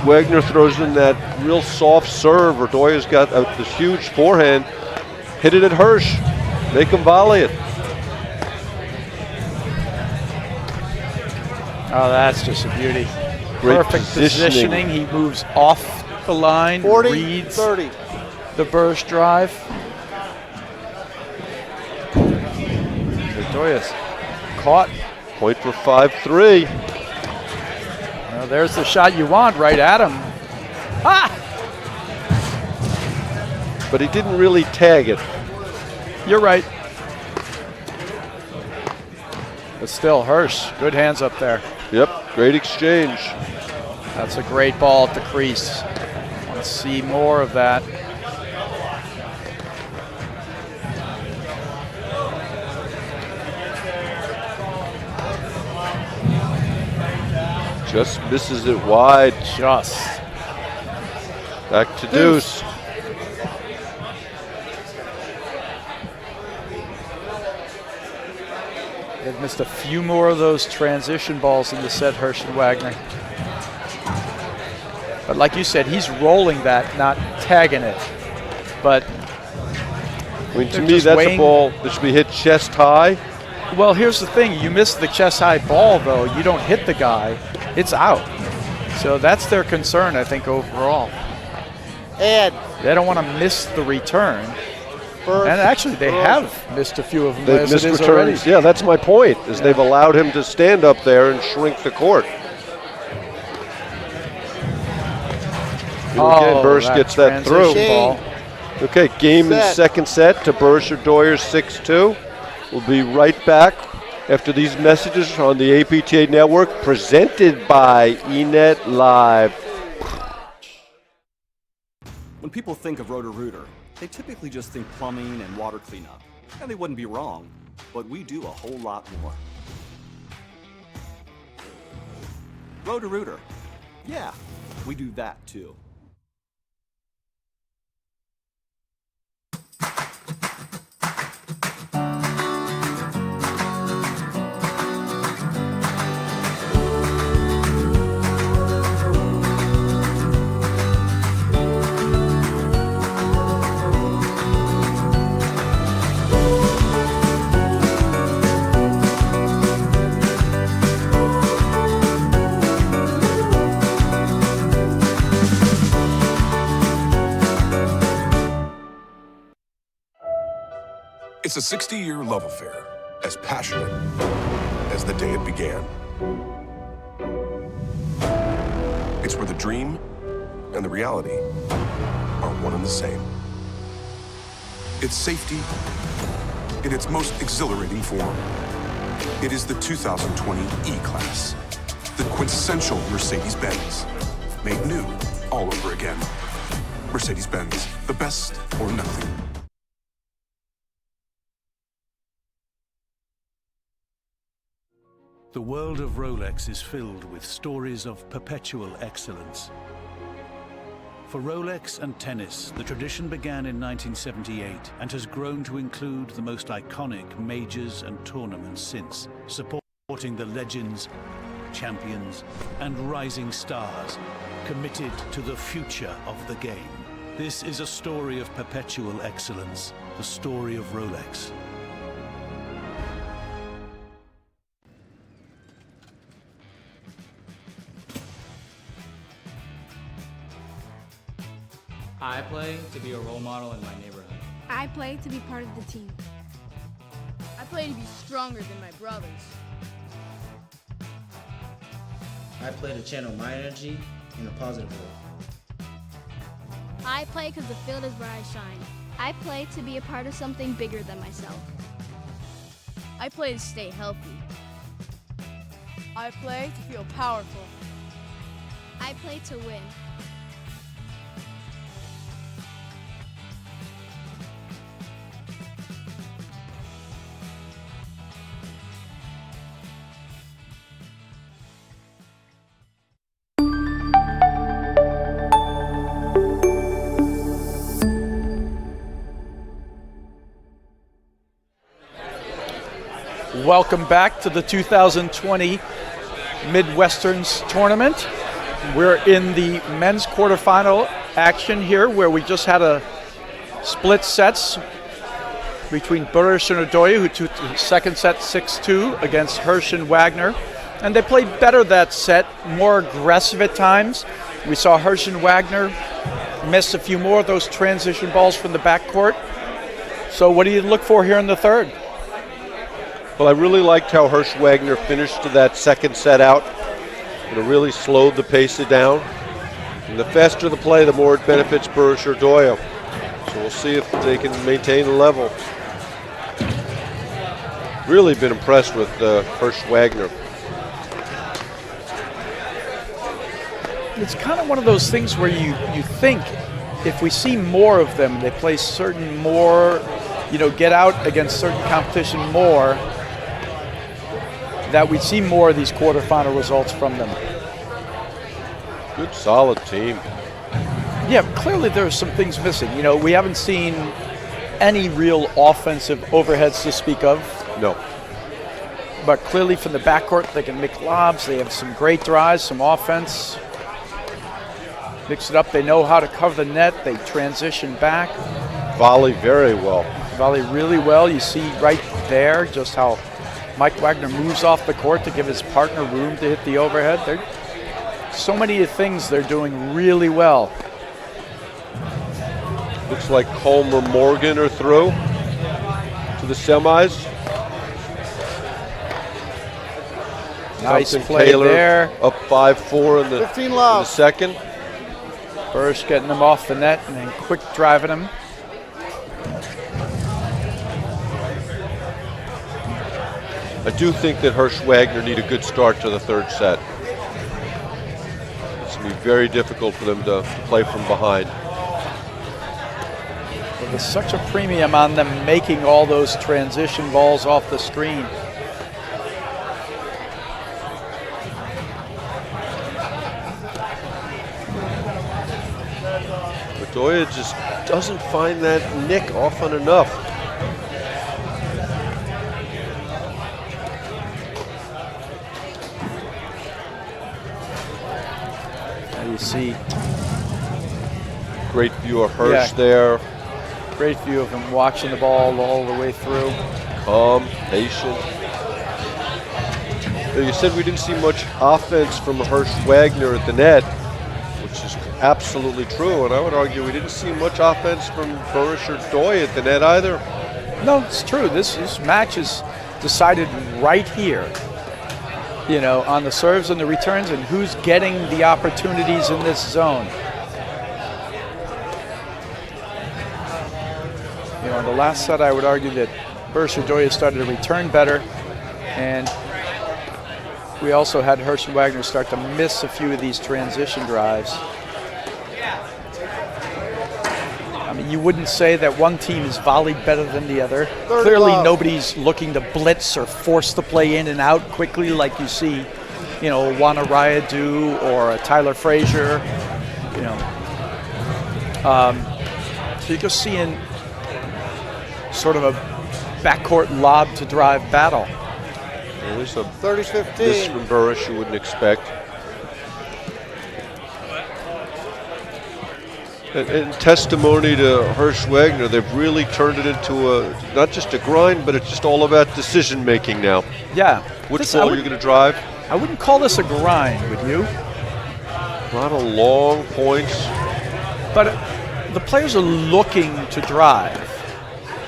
Wagner throws in that real soft serve. Irdoja's got this huge forehand. Hit it at Hersh. Make him volley it. Oh, that's just a beauty. Great Perfect positioning. He moves off the line, 40, reads 30. the Burus drive. Irdoja's caught. Point for 5-3. Well, there's the shot you want, right at him. But he didn't really tag it. You're right. But still, Hersh, good hands up there. Yep, great exchange. That's a great ball at the crease. Want to see more of that. Just misses it wide. Just. Back to deuce. They've missed a few more of those transition balls in the set, Hersh and Wagner. But like you said, he's rolling that, not tagging it. But I mean, to they're me, just that's weighing- a ball that should be hit chest high. well, here's the thing. You miss the chest high ball, though. You don't hit the guy. it's out. So that's their concern, I think, overall. And They don't want to miss the return. Burus, And actually, they have missed a few of them They've as missed it is returns. already. Yeah, that's my point, is they've allowed him to stand up there and shrink the court. Again, Burus gets that through. transition ball. Okay, game in Set. second set to Burus Irdoja 6-2. We'll be right back after these messages on the APTA network, presented by eNet Live. When people think of Roto-Rooter, they typically just think plumbing and water cleanup. And they wouldn't be wrong, but we do a whole lot more. Roto-Rooter. Yeah, we do that too. It's a 60-year love affair, as passionate as the day it began. It's where the dream and the reality are one and the same. It's safety in its most exhilarating form. It is the 2020 E-Class, the quintessential Mercedes-Benz, made new all over again. Mercedes-Benz, the best or nothing. The world of Rolex is filled with stories of perpetual excellence. For Rolex and tennis, the tradition began in 1978 and has grown to include the most iconic majors and tournaments since, supporting the legends, champions, and rising stars committed to the future of the game. This is a story of perpetual excellence, the story of Rolex. I play to be a role model in my neighborhood. I play to be part of the team. I play to be stronger than my brothers. I play to channel my energy in a positive way. I play because the field is where I shine. I play to be a part of something bigger than myself. I play to stay healthy. I play to feel powerful. I play to win. Welcome back to the 2020 Midwesterns tournament. We're in the men's quarterfinal action here, where we just had a split sets between Burus and Irdoja, who took the second set 6-2 against Hersh and Wagner. And they played better that set, more aggressive at times. We saw Hersh and Wagner miss a few more of those transition balls from the backcourt. So what do you look for here in the third? Well, I really liked how Hersh Wagner finished that second set out. It really slowed the pace down. And the faster the play, the more it benefits Burus Irdoja. So we'll see if they can maintain the level. Really been impressed with Hersh Wagner. It's kind of one of those things where you think if we see more of them, they play certain more, get out against certain competition more, that we'd see more of these quarterfinal results from them. Good, solid team. Yeah, clearly there are some things missing. We haven't seen any real offensive overheads to speak of. No. But clearly from the backcourt, they can make lobs. They have some great drives, some offense. Mix it up. They know how to cover the net. They transition back. Volley very well. Volley really well. You see right there just how Mike Wagner moves off the court to give his partner room to hit the overhead. so many things they're doing really well. Looks like Colm or Morgan are through to the semis. Nice Thompson play Taylor there. Up 5-4 in the 15 in the love. second. Burus getting them off the net and then quick driving them. I do think that Hersh Wagner need a good start to the third set. It's going to be very difficult for them to play from behind. Well, there's such a premium on them making all those transition balls off the screen. Irdoja just doesn't find that nick often enough. Now you see Great view of Hersh Yeah. there. great view of him watching the ball all the way through. Calm, patient. You said we didn't see much offense from Hersh Wagner at the net, which is absolutely true, and I would argue we didn't see much offense from Burus or Irdoja at the net either. No, it's true. This match is decided right here, you know, on the serves and the returns and who's getting the opportunities in this zone. You know, in the last set, I would argue that Burus Irdoja started to return better, and we also had Hersh and Wagner start to miss a few of these transition drives. I mean, you wouldn't say that one team is volleyed better than the other. Clearly, nobody's looking to blitz or force the play in and out quickly like you see, you know, a Wana Raya do or a Tyler Frazier, you know. So you're just seeing sort of a backcourt lob to drive battle. At least a 30-15. miss from Burus you wouldn't expect. And testimony to Hersh Wagner, they've really turned it into a not just a grind, but it's just all about decision making now. Yeah. Which ball are you going to drive? I wouldn't call this a grind, would you? A lot of long points. But the players are looking to drive.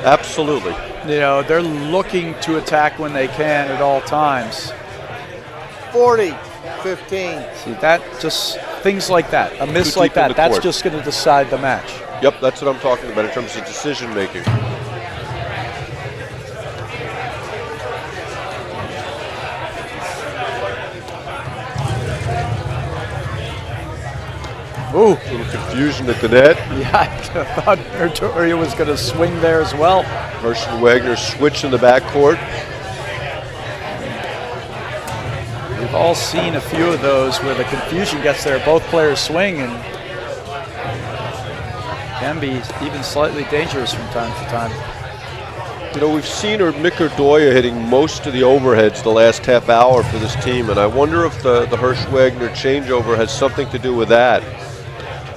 Absolutely. You know, they're looking to attack when they can at all times. 40-15. See, that just, things like that, a miss Too like deep in that, the that's court. just going to decide the match. Yep, that's what I'm talking about in terms of decision making. Ooh. A little confusion at the net. Yeah, I thought Irdoja was going to swing there as well. Hersh and Wagner switch in the backcourt. We've all seen a few of those where the confusion gets there, both players swing and can be even slightly dangerous from time to time. You know, we've seen Mick Irdoja hitting most of the overheads the last half hour for this team, and I wonder if the Hersh Wagner changeover has something to do with that.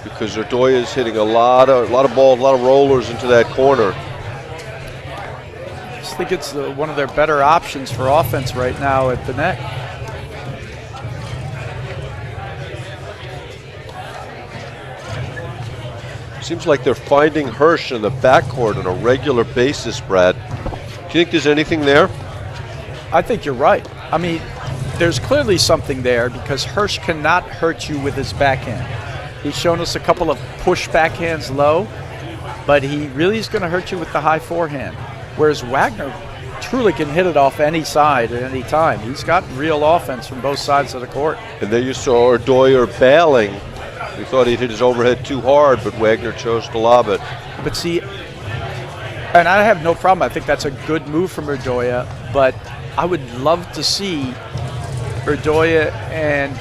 Because Irdoja is hitting a lot of balls, a lot of rollers into that corner. I just think it's one of their better options for offense right now at the net. Seems like they're finding Hersh in the backcourt on a regular basis, Brad. Do you think there's anything there? I think you're right. I mean, there's clearly something there because Hersh cannot hurt you with his backhand. He's shown us a couple of push backhands low, but he really is going to hurt you with the high forehand. Whereas Wagner truly can hit it off any side at any time. He's got real offense from both sides of the court. And there you saw Irdoja bailing. We thought he'd hit his overhead too hard, but Wagner chose to lob it. But see, and I have no problem. I think that's a good move from Irdoja, but I would love to see Irdoja and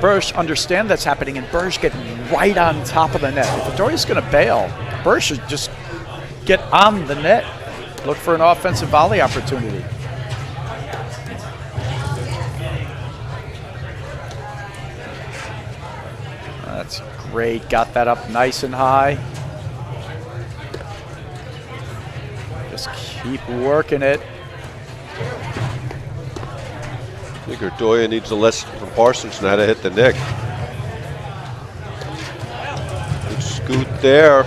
Burus understand that's happening and Burus get right on top of the net. If Irdoja's going to bail, Burus should just get on the net, look for an offensive volley opportunity. That's great. Got that up nice and high. Just keep working it. think Irdoja needs a lesson from Parsons on how to hit the nick. Good scoot there.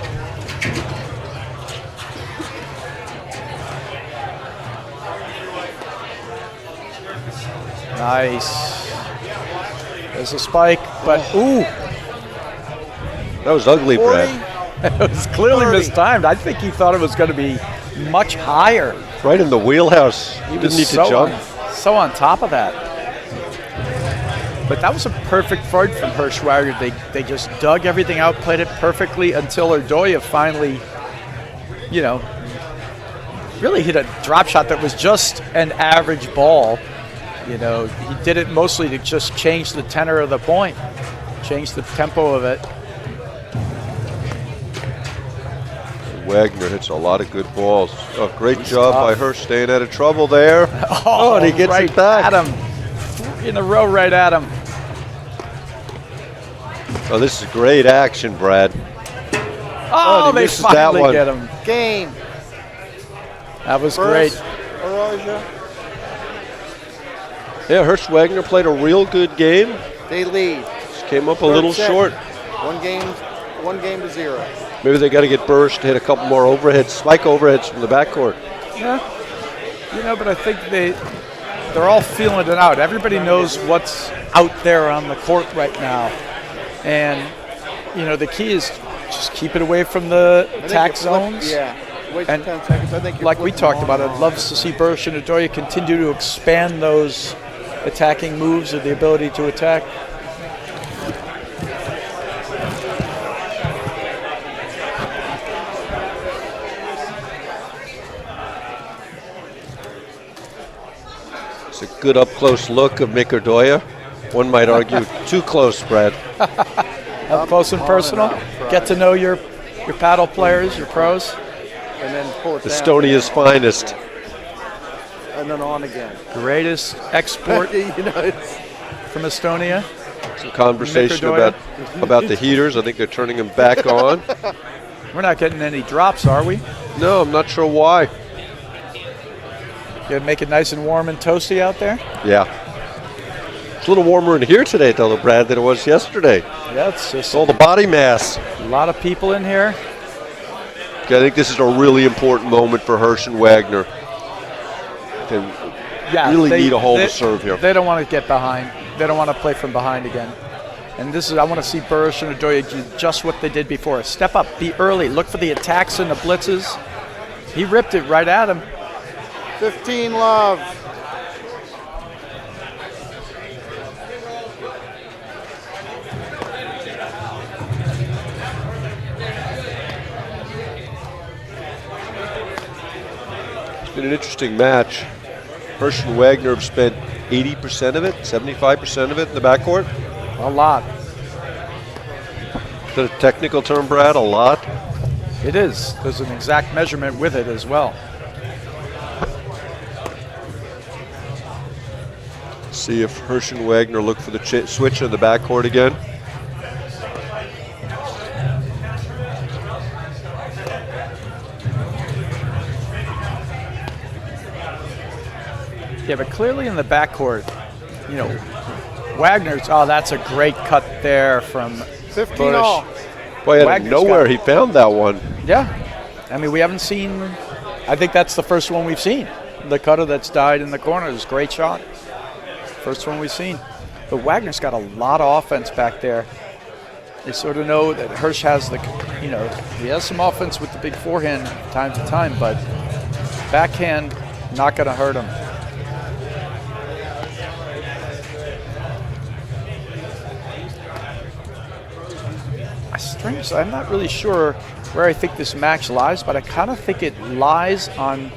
Nice. There's a spike, but ooh. That was ugly, 40, Brad. It was clearly 30. mistimed. I think he thought it was going to be much higher. Right in the wheelhouse. He Didn't was need so to jump. so on top of that. But that was a perfect fight from Hersh Wagner. They just dug everything out, played it perfectly until Irdoja finally, you know, really hit a drop shot that was just an average ball. You know, he did it mostly to just change the tenor of the point, change the tempo of it. Wagner hits a lot of good balls. Oh, great He's job by tough. Hersh staying out of trouble there. Oh, and he gets right it back. at him. 3 in a row right at him. Oh, this is great action, Brad. Oh, he they misses that finally one. get him. Game. That was Burus, great. Irdoja, Yeah, Hersh Wagner played a real good game. they lead. Just came up a Third little set. short. One game to 0. Maybe they got to get Burus to hit a couple more overheads, spike overheads from the backcourt. Yeah. You know, but I think they're all feeling it out. Everybody knows what's out there on the court right now. And, you know, the key is just keep it away from the I think attack you flip- zones. Yeah. Wait And 10 seconds. I think you're like we flipping talked on about, and I'd on. love to see Burus and Irdoja continue to expand those attacking moves or the ability to attack. It's a good up-close look of Mick Irdoja. One might argue too close, Brad. Up close and personal. Get to know your paddle players, your pros. And then pull it down. Estonia's finest. And then on again. Greatest export You know, it's from Estonia. Some conversation Mick about the heaters. I think they're turning them back on. We're not getting any drops, are we? No, I'm not sure why. You make it nice and warm and toasty out there? Yeah. It's a little warmer in here today, though, Brad, than it was yesterday. Yeah, it's just It's all the body mass. a lot of people in here. I think this is a really important moment for Hersh and Wagner. They really need a hole to serve here. They don't want to get behind. They don't want to play from behind again. And this is, I want to see Burus and Irdoja do just what they did before. Step up, be early, look for the attacks and the blitzes. He ripped it right at him. 15 love. It's been an interesting match. Hersh and Wagner have spent 80% of it, 75% of it in the backcourt. A lot. Is that a technical term, Brad? A lot? It is. There's an exact measurement with it as well. See if Hersh and Wagner look for the switch in the backcourt again. Yeah, but clearly in the backcourt, you know, Wagner's, oh, that's a great cut there from 15 Burus. all. Boy, out Wagner's of nowhere, got- he found that one. Yeah. I mean, we haven't seen, I think that's the first one we've seen. The cutter that's died in the corner is a great shot. First one we've seen. But Wagner's got a lot of offense back there. They sort of know that Hersh has the, you know, he has some offense with the big forehand time to time, but backhand, not going to hurt him. Strange. I'm not really sure where I think this match lies, but I kind of think it lies on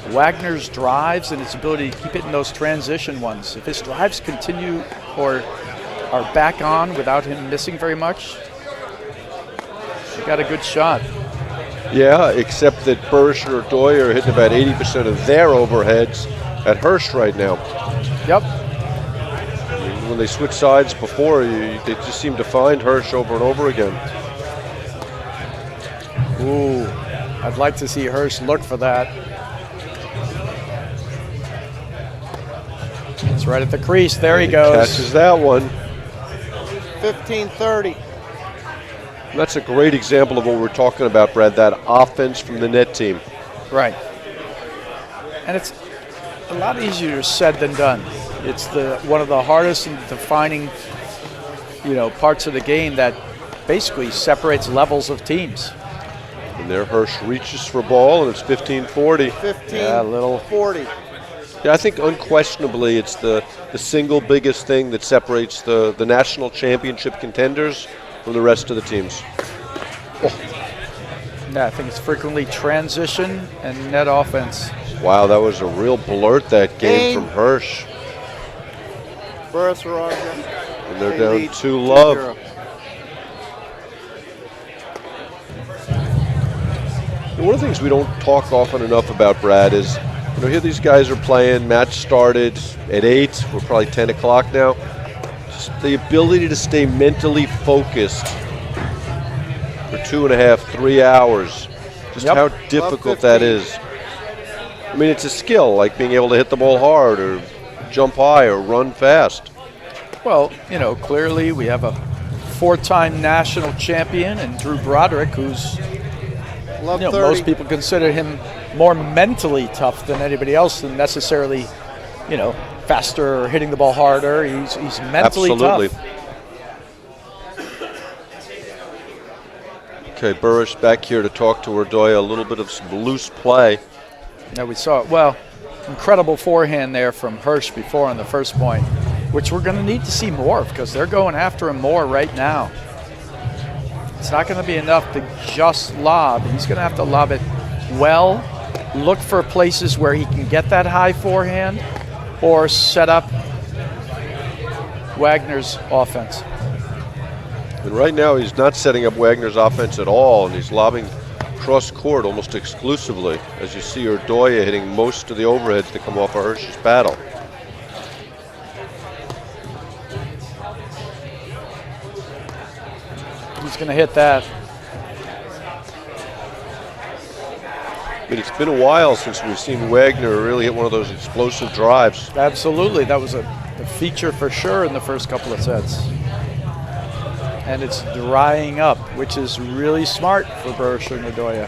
Wagner's drives and his ability to keep hitting those transition ones. If his drives continue or are back on without him missing very much, he got a good shot. Yeah, except that Burus and Irdoja are hitting about 80% of their overheads at Hersh right now. Yep. When they switch sides before, they just seem to find Hersh over and over again. Ooh, I'd like to see Hersh look for that. It's right at the crease. There he goes. Catches that one. 15-30. That's a great example of what we're talking about, Brad, that offense from the net team. Right. And it's a lot easier said than done. It's one of the hardest and defining, parts of the game that basically separates levels of teams. And there Hersh reaches for ball, and it's 15-40. 15-40. Yeah, I think unquestionably it's the single biggest thing that separates the national championship contenders from the rest of the teams. Yeah, I think it's frequently transition and net offense. Wow, that was a real blurt, that game from Hersh. Burus, Irdoja. And they're down 2-love. One of the things we don't talk often enough about, Brad, is here these guys are playing. Match started at 8. We're probably 10 o'clock now. Just the ability to stay mentally focused for 2.5, 3 hours. Just how difficult that is. I mean, it's a skill, like being able to hit the ball hard or jump high or run fast. Well, clearly we have a 4-time national champion and Drew Broderick, who's, most people consider him more mentally tough than anybody else than necessarily, faster or hitting the ball harder. He's mentally tough. Okay, Burus back here to talk to Irdoja. A little bit of some loose play. Yeah, we saw it. Well, incredible forehand there from Hersh before on the first point, which we're going to need to see more of because they're going after him more right now. It's not going to be enough to just lob. He's going to have to lob it well, look for places where he can get that high forehand, or set up Wagner's offense. And right now he's not setting up Wagner's offense at all, and he's lobbing cross court almost exclusively, as you see Irdoja hitting most of the overheads that come off of Hersh's paddle. He's going to hit that. I mean, it's been a while since we've seen Wagner really hit one of those explosive drives. Absolutely. That was a feature for sure in the first couple of sets. And it's drying up, which is really smart for Burus and Irdoja.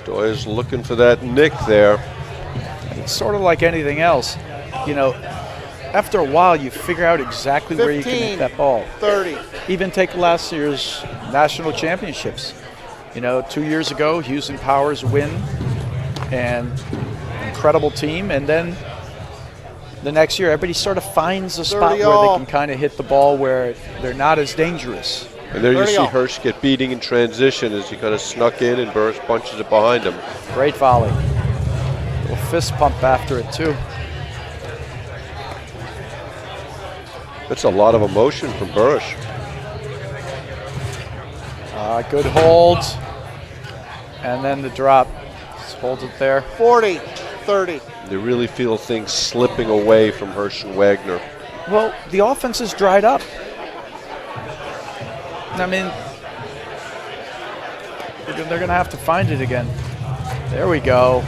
Irdoja's looking for that nick there. It's sort of like anything else. After a while, you figure out exactly where you can hit that ball. 30. Even take last year's national championships. 2 years ago, Hughes and Powers win, and incredible team. And then the next year, everybody sort of finds a spot where they can kind of hit the ball where they're not as dangerous. And there you see Hersh get beating in transition as he kind of snuck in and Burus punches it behind him. Great volley. Little fist pump after it, too. That's a lot of emotion from Burus. Good hold. And then the drop. Just holds it there. 40, 30. You really feel things slipping away from Hersh and Wagner. Well, the offense is dried up. I mean, they're going to have to find it again. There we go.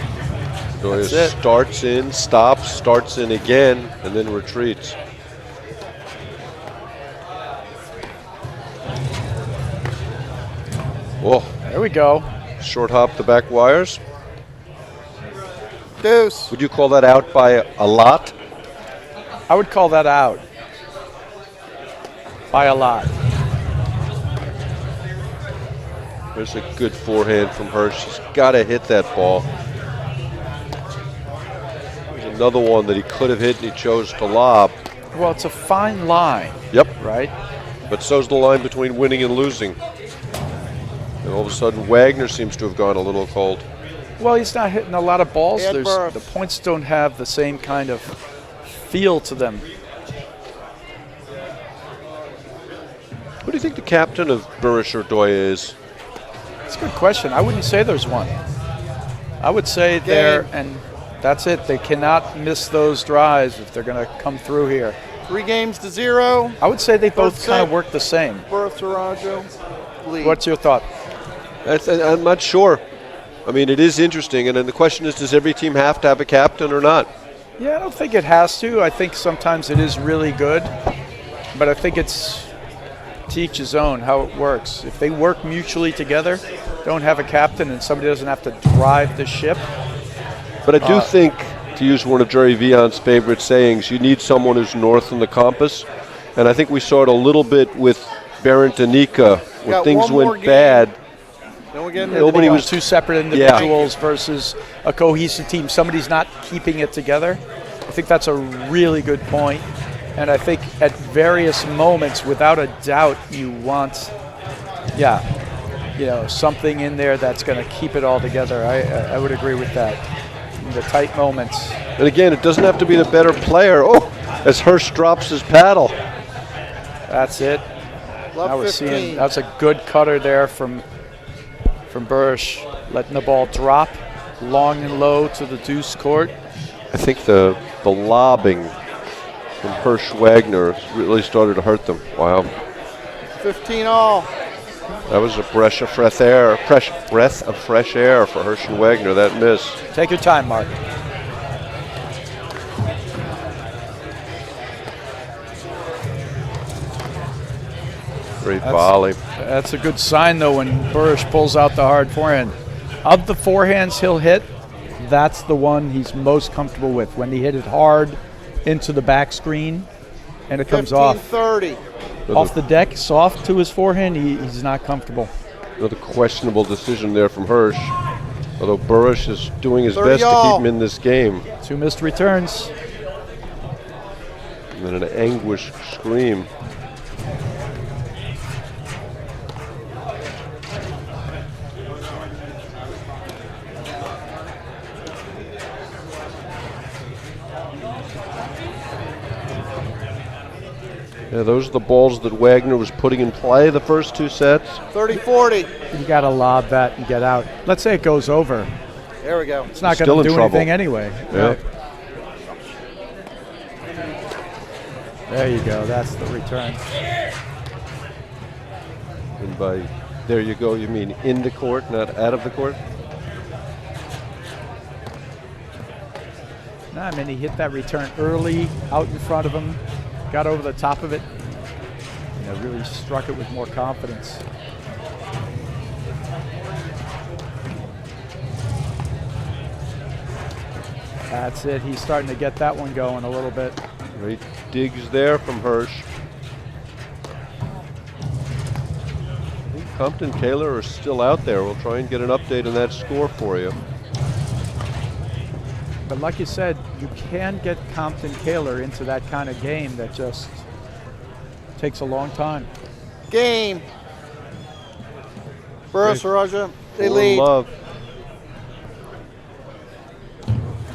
Irdoja starts in, stops, starts in again, and then retreats. Whoa. There we go. Short hop the back wires. Deuce. Would you call that out by a lot? I would call that out by a lot. There's a good forehand from Hersh. He's got to hit that ball. There's another one that he could have hit and he chose to lob. Well, it's a fine line. Yep. Right? But so's the line between winning and losing. And all of a sudden, Wagner seems to have gone a little cold. Well, he's not hitting a lot of balls. Burus. The points don't have the same kind of feel to them. Who do you think the captain of Burus Irdoja is? It's a good question. I wouldn't say there's one. I would say there, and that's it. They cannot miss those drives if they're going to come through here. 3 games to 0. I would say they both kind of work the same. Burus, Irdoja lead. What's your thought? I'm not sure. I mean, it is interesting, and then the question is, does every team have to have a captain or not? Yeah, I don't think it has to. I think sometimes it is really good, but I think it's to each his own how it works. If they work mutually together, don't have a captain, and somebody doesn't have to drive the ship. But I do think, to use one of Jerry Vion's favorite sayings, you need someone who's north on the compass, and I think we saw it a little bit with Berent and Nika when things went bad. Nobody was two separate individuals versus a cohesive team. Somebody's not keeping it together. I think that's a really good point. And I think at various moments, without a doubt, you want, something in there that's going to keep it all together. I would agree with that. In the tight moments. And again, it doesn't have to be the better player. Oh, as Hersh drops his paddle. That's it. Love now we're 15. seeing that's a good cutter there from Burus, letting the ball drop long and low to the deuce court. I think the lobbing from Hersh Wagner really started to hurt them. Wow. 15 all. That was a breath of fresh air for Hersh and Wagner, that miss. Take your time, Mark. Great volley. That's a good sign, though, when Burus pulls out the hard forehand. Of the forehands he'll hit, that's the one he's most comfortable with. When he hit it hard into the back screen and it comes off. 15-30. Off the deck, soft to his forehand, he's not comfortable. Another questionable decision there from Hersh, although Burus is doing his 30 best to all. keep him in this game. 2 missed returns. And then an anguished scream. Yeah, those are the balls that Wagner was putting in play the first 2 sets. 30-40. You got to lob that and get out. Let's say it goes over. There we go. It's not going to do anything anyway. Yeah. Right? There you go. That's the return. And by there you go, you mean in the court, not out of the court? No, I mean, he hit that return early, out in front of him, got over the top of it, really struck it with more confidence. That's it. He's starting to get that one going a little bit. Great digs there from Hersh. I think Compton Kaler are still out there. We'll try and get an update on that score for you. But like you said, you can get Compton Kaler into that kind of game that just takes a long time. Game. Burus, Irdoja, they lead. Love.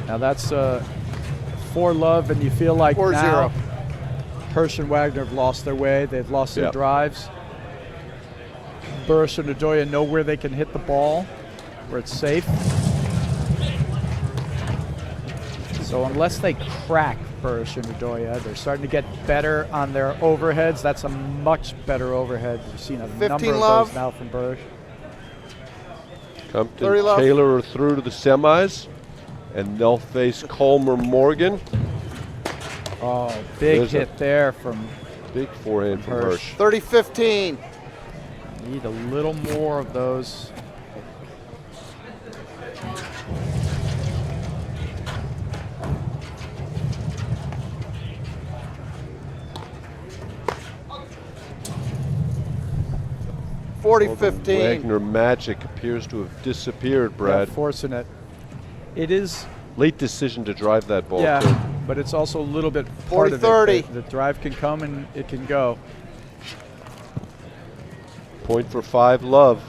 Now that's 4-love, and you feel like 4-0. now Hersh and Wagner have lost their way. They've lost their drives. Burus and Irdoja know where they can hit the ball, where it's safe. So unless they crack Burus and Irdoja, they're starting to get better on their overheads. That's a much better overhead. We've seen a number of those now from Burus. Compton Kaler are through to the semis, and they'll face Colmer Morgan. Oh, big hit there from big forehand from Hersh. 30-15. Need a little more of those. Wagner magic appears to have disappeared, Brad. Yeah, forcing it. It is late decision to drive that ball. Yeah, too. but it's also a little bit part of it. The drive can come and it can go. Point for 5-love.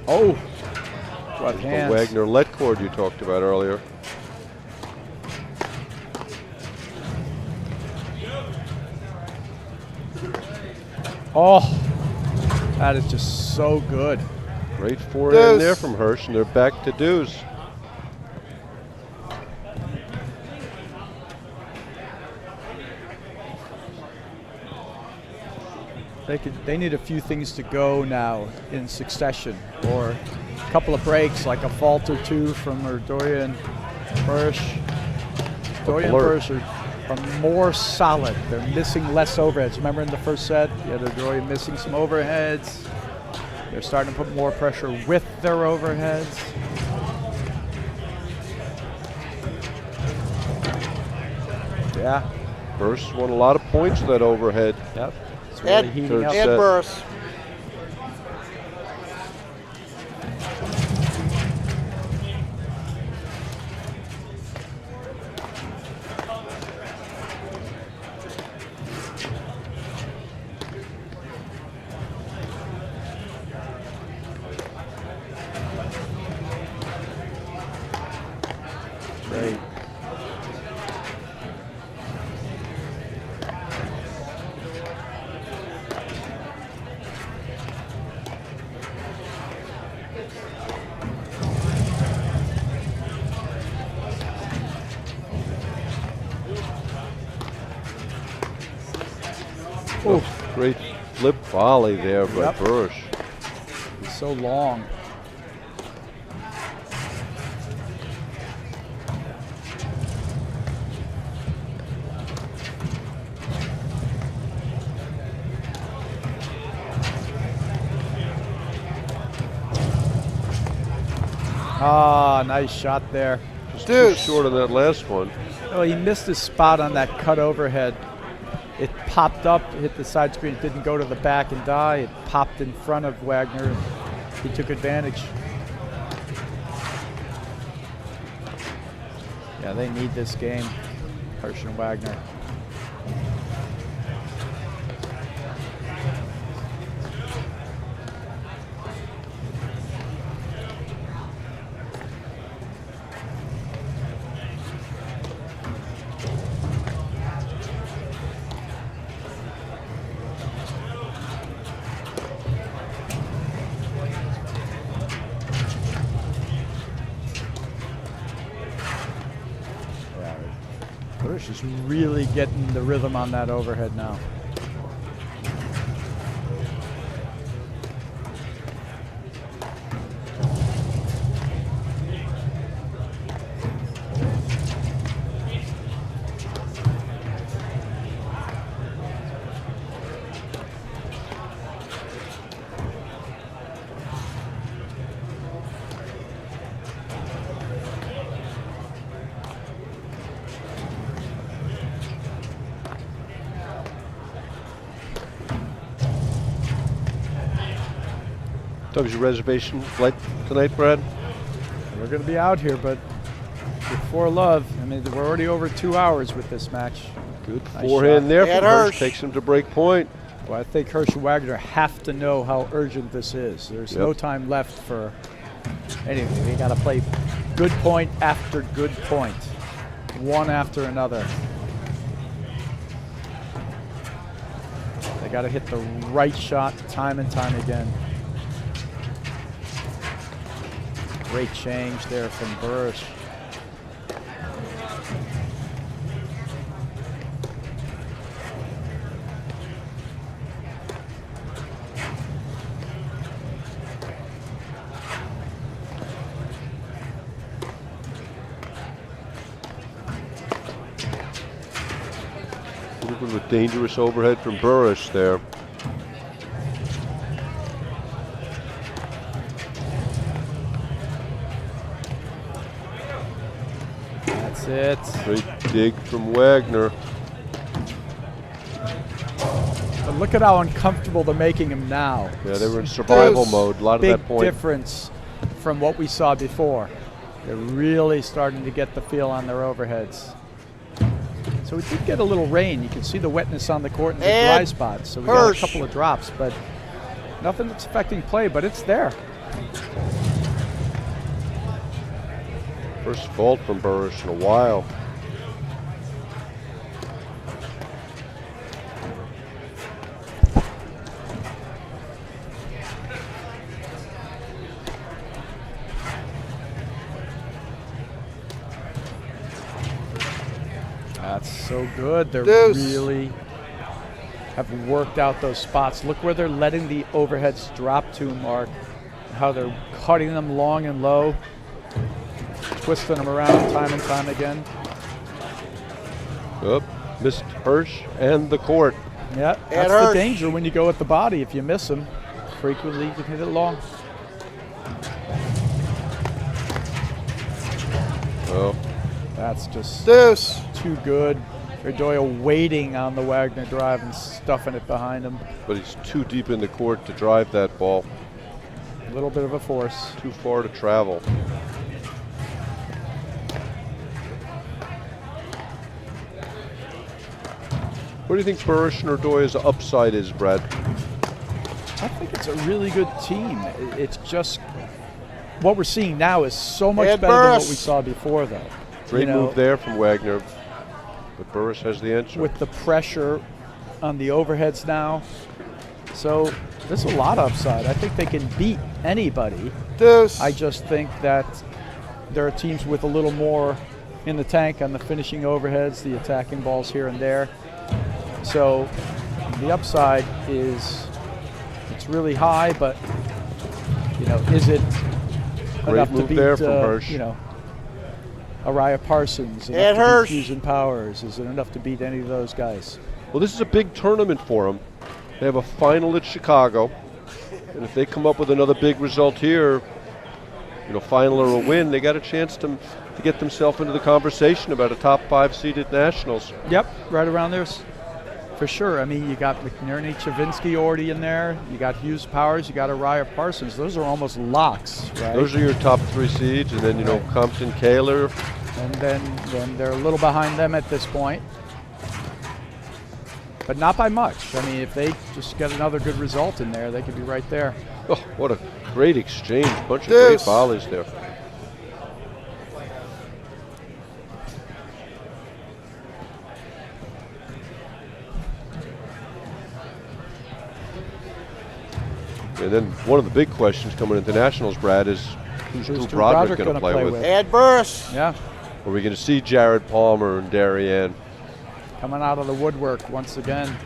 Oh, what hands. The Wagner let cord you talked about earlier. Oh, that is just so good. Great forehand there from Hersh, and they're back to deuce. They need a few things to go now in succession, or a couple of breaks, like a fault or two from Irdoja and Hersh. Irdoja and Burus are more solid. They're missing less overheads. Remember in the first set, you had Irdoja missing some overheads. They're starting to put more pressure with their overheads. Yeah. Burus won a lot of points with that overhead. Yep. It's really heating up. And Burus. Great. Oh, great flip volley there by Burus. It's so long. Ah, nice shot there. Just too short on that last one. Oh, he missed his spot on that cut overhead. It popped up, hit the side screen, it didn't go to the back and die. It popped in front of Wagner. He took advantage. Yeah, they need this game, Hersh and Wagner. Burus is really getting the rhythm on that overhead now. That was your reservation flight tonight, Brad? We're going to be out here, but before love, I mean, we're already over 2 hours with this match. Good forehand there from Hersh. Takes him to break point. Well, I think Hersh and Wagner have to know how urgent this is. There's no time left for anything. They got to play good point after good point, one after another. They got to hit the right shot time and time again. Great change there from Burus. A little bit of a dangerous overhead from Burus there. It. Great dig from Wagner. But look at how uncomfortable they're making him now. Yeah, they were in survival mode. A lot of that point. Big difference from what we saw before. They're really starting to get the feel on their overheads. So we did get a little rain. You can see the wetness on the court in the dry spots. So we got a couple of drops, but nothing that's affecting play, but it's there. First fault from Burus in a while. That's so good. They're really have worked out those spots. Look where they're letting the overheads drop to, Mark. How they're cutting them long and low, twisting them around time and time again. Missed Hersh and the court. Yeah, that's the danger when you go at the body. If you miss them, frequently you can hit it long. Oh, that's just Deuce. Too good. Irdoja waiting on the Wagner drive and stuffing it behind him. But he's too deep in the court to drive that ball. A little bit of a force. Too far to travel. What do you think Burus and Irdoja's upside is, Brad? I think it's a really good team. It's just what we're seeing now is so much better than what we saw before, though. Great move there from Wagner, but Burus has the answer. With the pressure on the overheads now. So there's a lot of upside. I think they can beat anybody. Deuce. I just think that there are teams with a little more in the tank on the finishing overheads, the attacking balls here and there. So the upside is, it's really high, but is it enough to beat there from Hersh. Araya Parsons, enough to beat Fusion Powers? Is it enough to beat any of those guys? Well, this is a big tournament for them. They have a final at Chicago, and if they come up with another big result here, final or a win, they got a chance to get themselves into the conversation about a top 5 seeded nationals. Yep, right around there. For sure. I mean, you got McNerney, Chavinsky already in there. You got Hughes Powers. You got Araya Parsons. Those are almost locks, right? Those are your top 3 seeds, and then Compton, Kaler, and then they're a little behind them at this point, but not by much. I mean, if they just get another good result in there, they could be right there. Oh, what a great exchange! Bunch of great volleys there. And then one of the big questions coming into nationals, Brad, is who's Drew Broderick going to play with? Add Burus. Yeah. Are we going to see Jared Palmer and Darien coming out of the woodwork once again?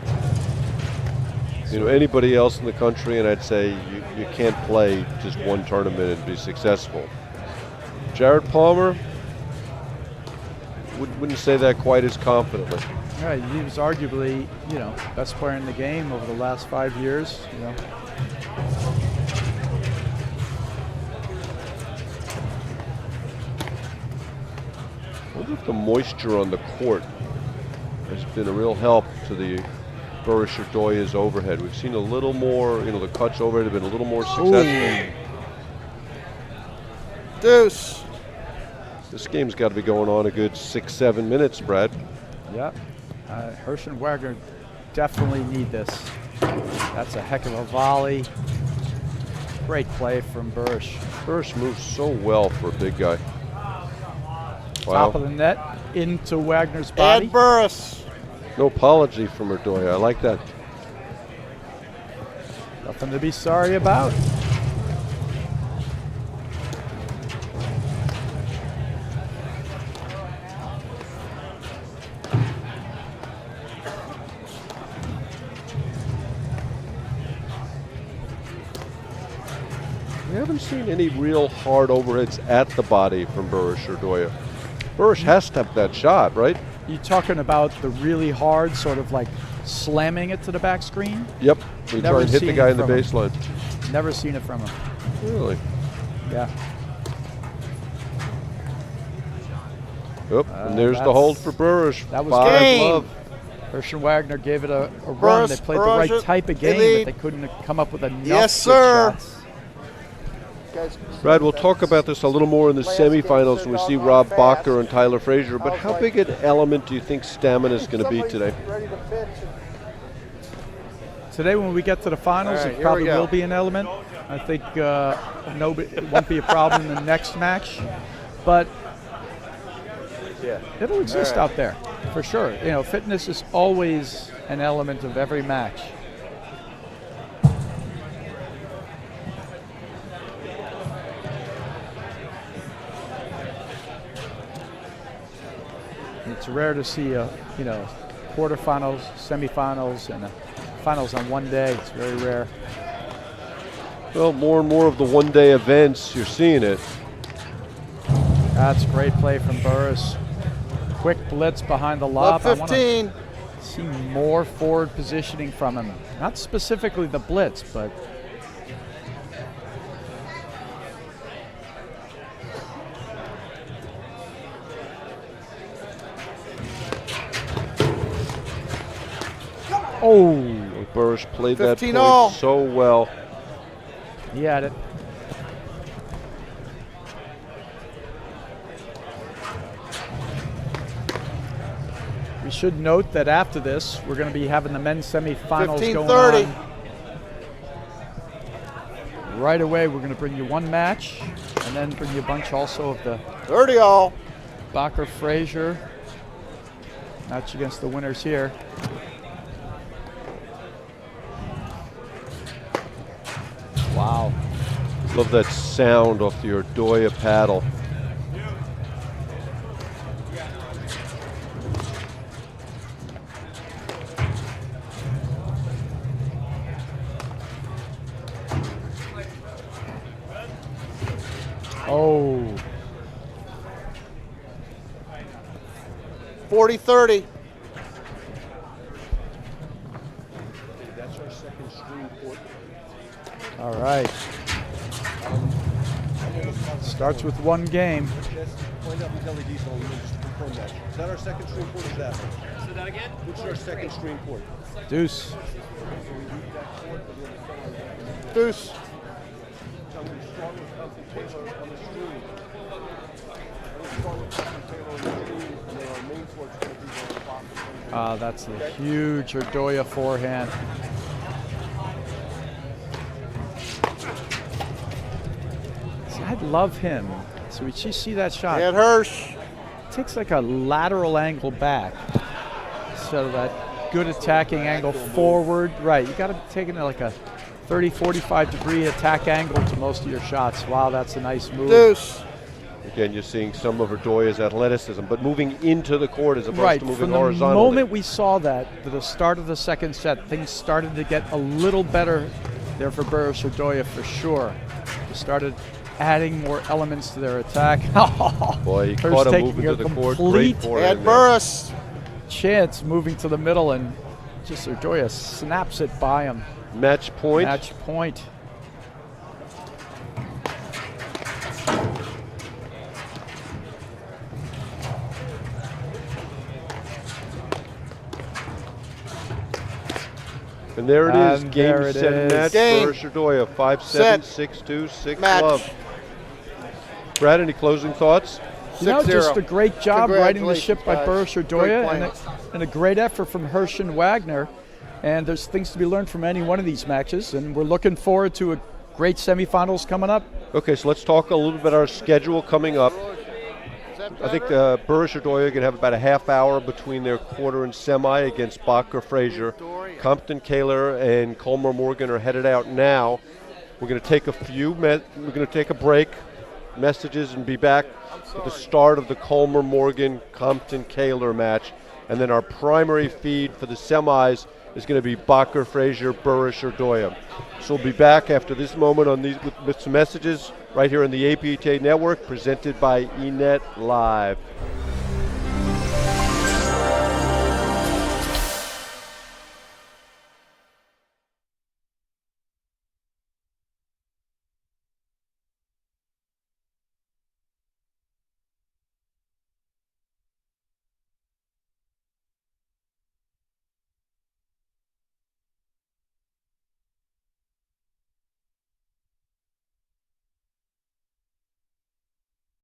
Anybody else in the country, and I'd say you can't play just one tournament and be successful. Jared Palmer, wouldn't say that quite as confidently. Yeah, he was arguably, best player in the game over the last 5 years. I wonder if the moisture on the court has been a real help to the Burus Irdoja's overhead. We've seen a little more, the cuts overhead have been a little more successful. Deuce. This game's got to be going on a good 6-7 minutes, Brad. Yeah. Hersh and Wagner definitely need this. That's a heck of a volley. Great play from Burus. Burus moves so well for a big guy. Top of the net into Wagner's body. And Burus. No apology from Irdoja. I like that. Nothing to be sorry about. We haven't seen any real hard overheads at the body from Burus Irdoja. Burus has to have that shot, right? You talking about the really hard, sort of like slamming it to the back screen? Yep. We try and hit the guy in the baseline. Never seen it from him. Really? Yeah. Yep. And there's the hold for Burus. That was game. Love. Hersh and Wagner gave it a run. They played the right type of game, but they couldn't come up with enough good shots. Brad, we'll talk about this a little more in the semifinals when we see Rob Bacher and Tyler Frazier, but how big an element do you think stamina is going to be today? Today, when we get to the finals, it probably will be an element. I think it won't be a problem in the next match, but it'll exist out there for sure. Fitness is always an element of every match. It's rare to see quarterfinals, semifinals, and a finals on one day. It's very rare. Well, more and more of the one-day events, you're seeing it. That's great play from Burus. Quick blitz behind the lob. Love 15. I want to see more forward positioning from him. Not specifically the blitz, but Burus played that 15 point all. so well. he had it. We should note that after this, we're going to be having the men's semifinals going 15-30. on. Right away, we're going to bring you one match, and then bring you a bunch also of the 30 all. Bacher Frazier match against the winners here. Wow. Love that sound off the Irdoja paddle. Oh. 40-30. That's our second string court. All right. Starts with one game. Point out these LEDs so we'll just confirm that. Is that our second string court or is that? So that again? Which is our second string court? Deuce. Deuce. I'm going to start with Compton Taylor on the screen. I'm going to start with Compton Taylor on the screen, and then our main court's going to be on the bottom. That's a huge Irdoja forehand. See, I love him. So we just see that shot. And Hersh. Takes like a lateral angle back. So that good attacking angle forward. Right, you got to take it at like a 30, 45 degree attack angle to most of your shots. Wow, that's a nice move. Deuce. Again, you're seeing some of Irdoja's athleticism, but moving into the court as opposed Right, to moving from the horizontally. moment we saw that, to the start of the second set, things started to get a little better there for Burus Irdoja for sure. They started adding more elements to their attack. Boy, he Hersh caught him taking moving a to the court. complete Great forehand And there. Burus. chance moving to the middle, and just Irdoja snaps it by him. Match point. Match point. And there it is, And game, there it set, is. match. Game. Burus Irdoja, 5-7, Set. 6-2, 6 Match. love. Brad, any closing thoughts? You know, 6-0. just a great job riding the ship by Congratulations, Burus guys. Great Irdoja, and a great effort from Hersh and Wagner. And there's things to be learned from any one of these matches, and we're looking forward to a great semifinals coming up. Okay, so let's talk a little bit about our schedule coming up. I think Burus Irdoja are going to have about a half hour between their quarter and semi against Bacher Frazier. Compton Kaler and Colmar Morgan are headed out now. We're going to take a break, messages, and be back at the start of the Colmar Morgan Compton Kaler match. And then our primary feed for the semis is going to be Bacher Frazier, Burus Irdoja. So we'll be back after this moment on these with some messages right here on the APTA network, presented by eNet Live.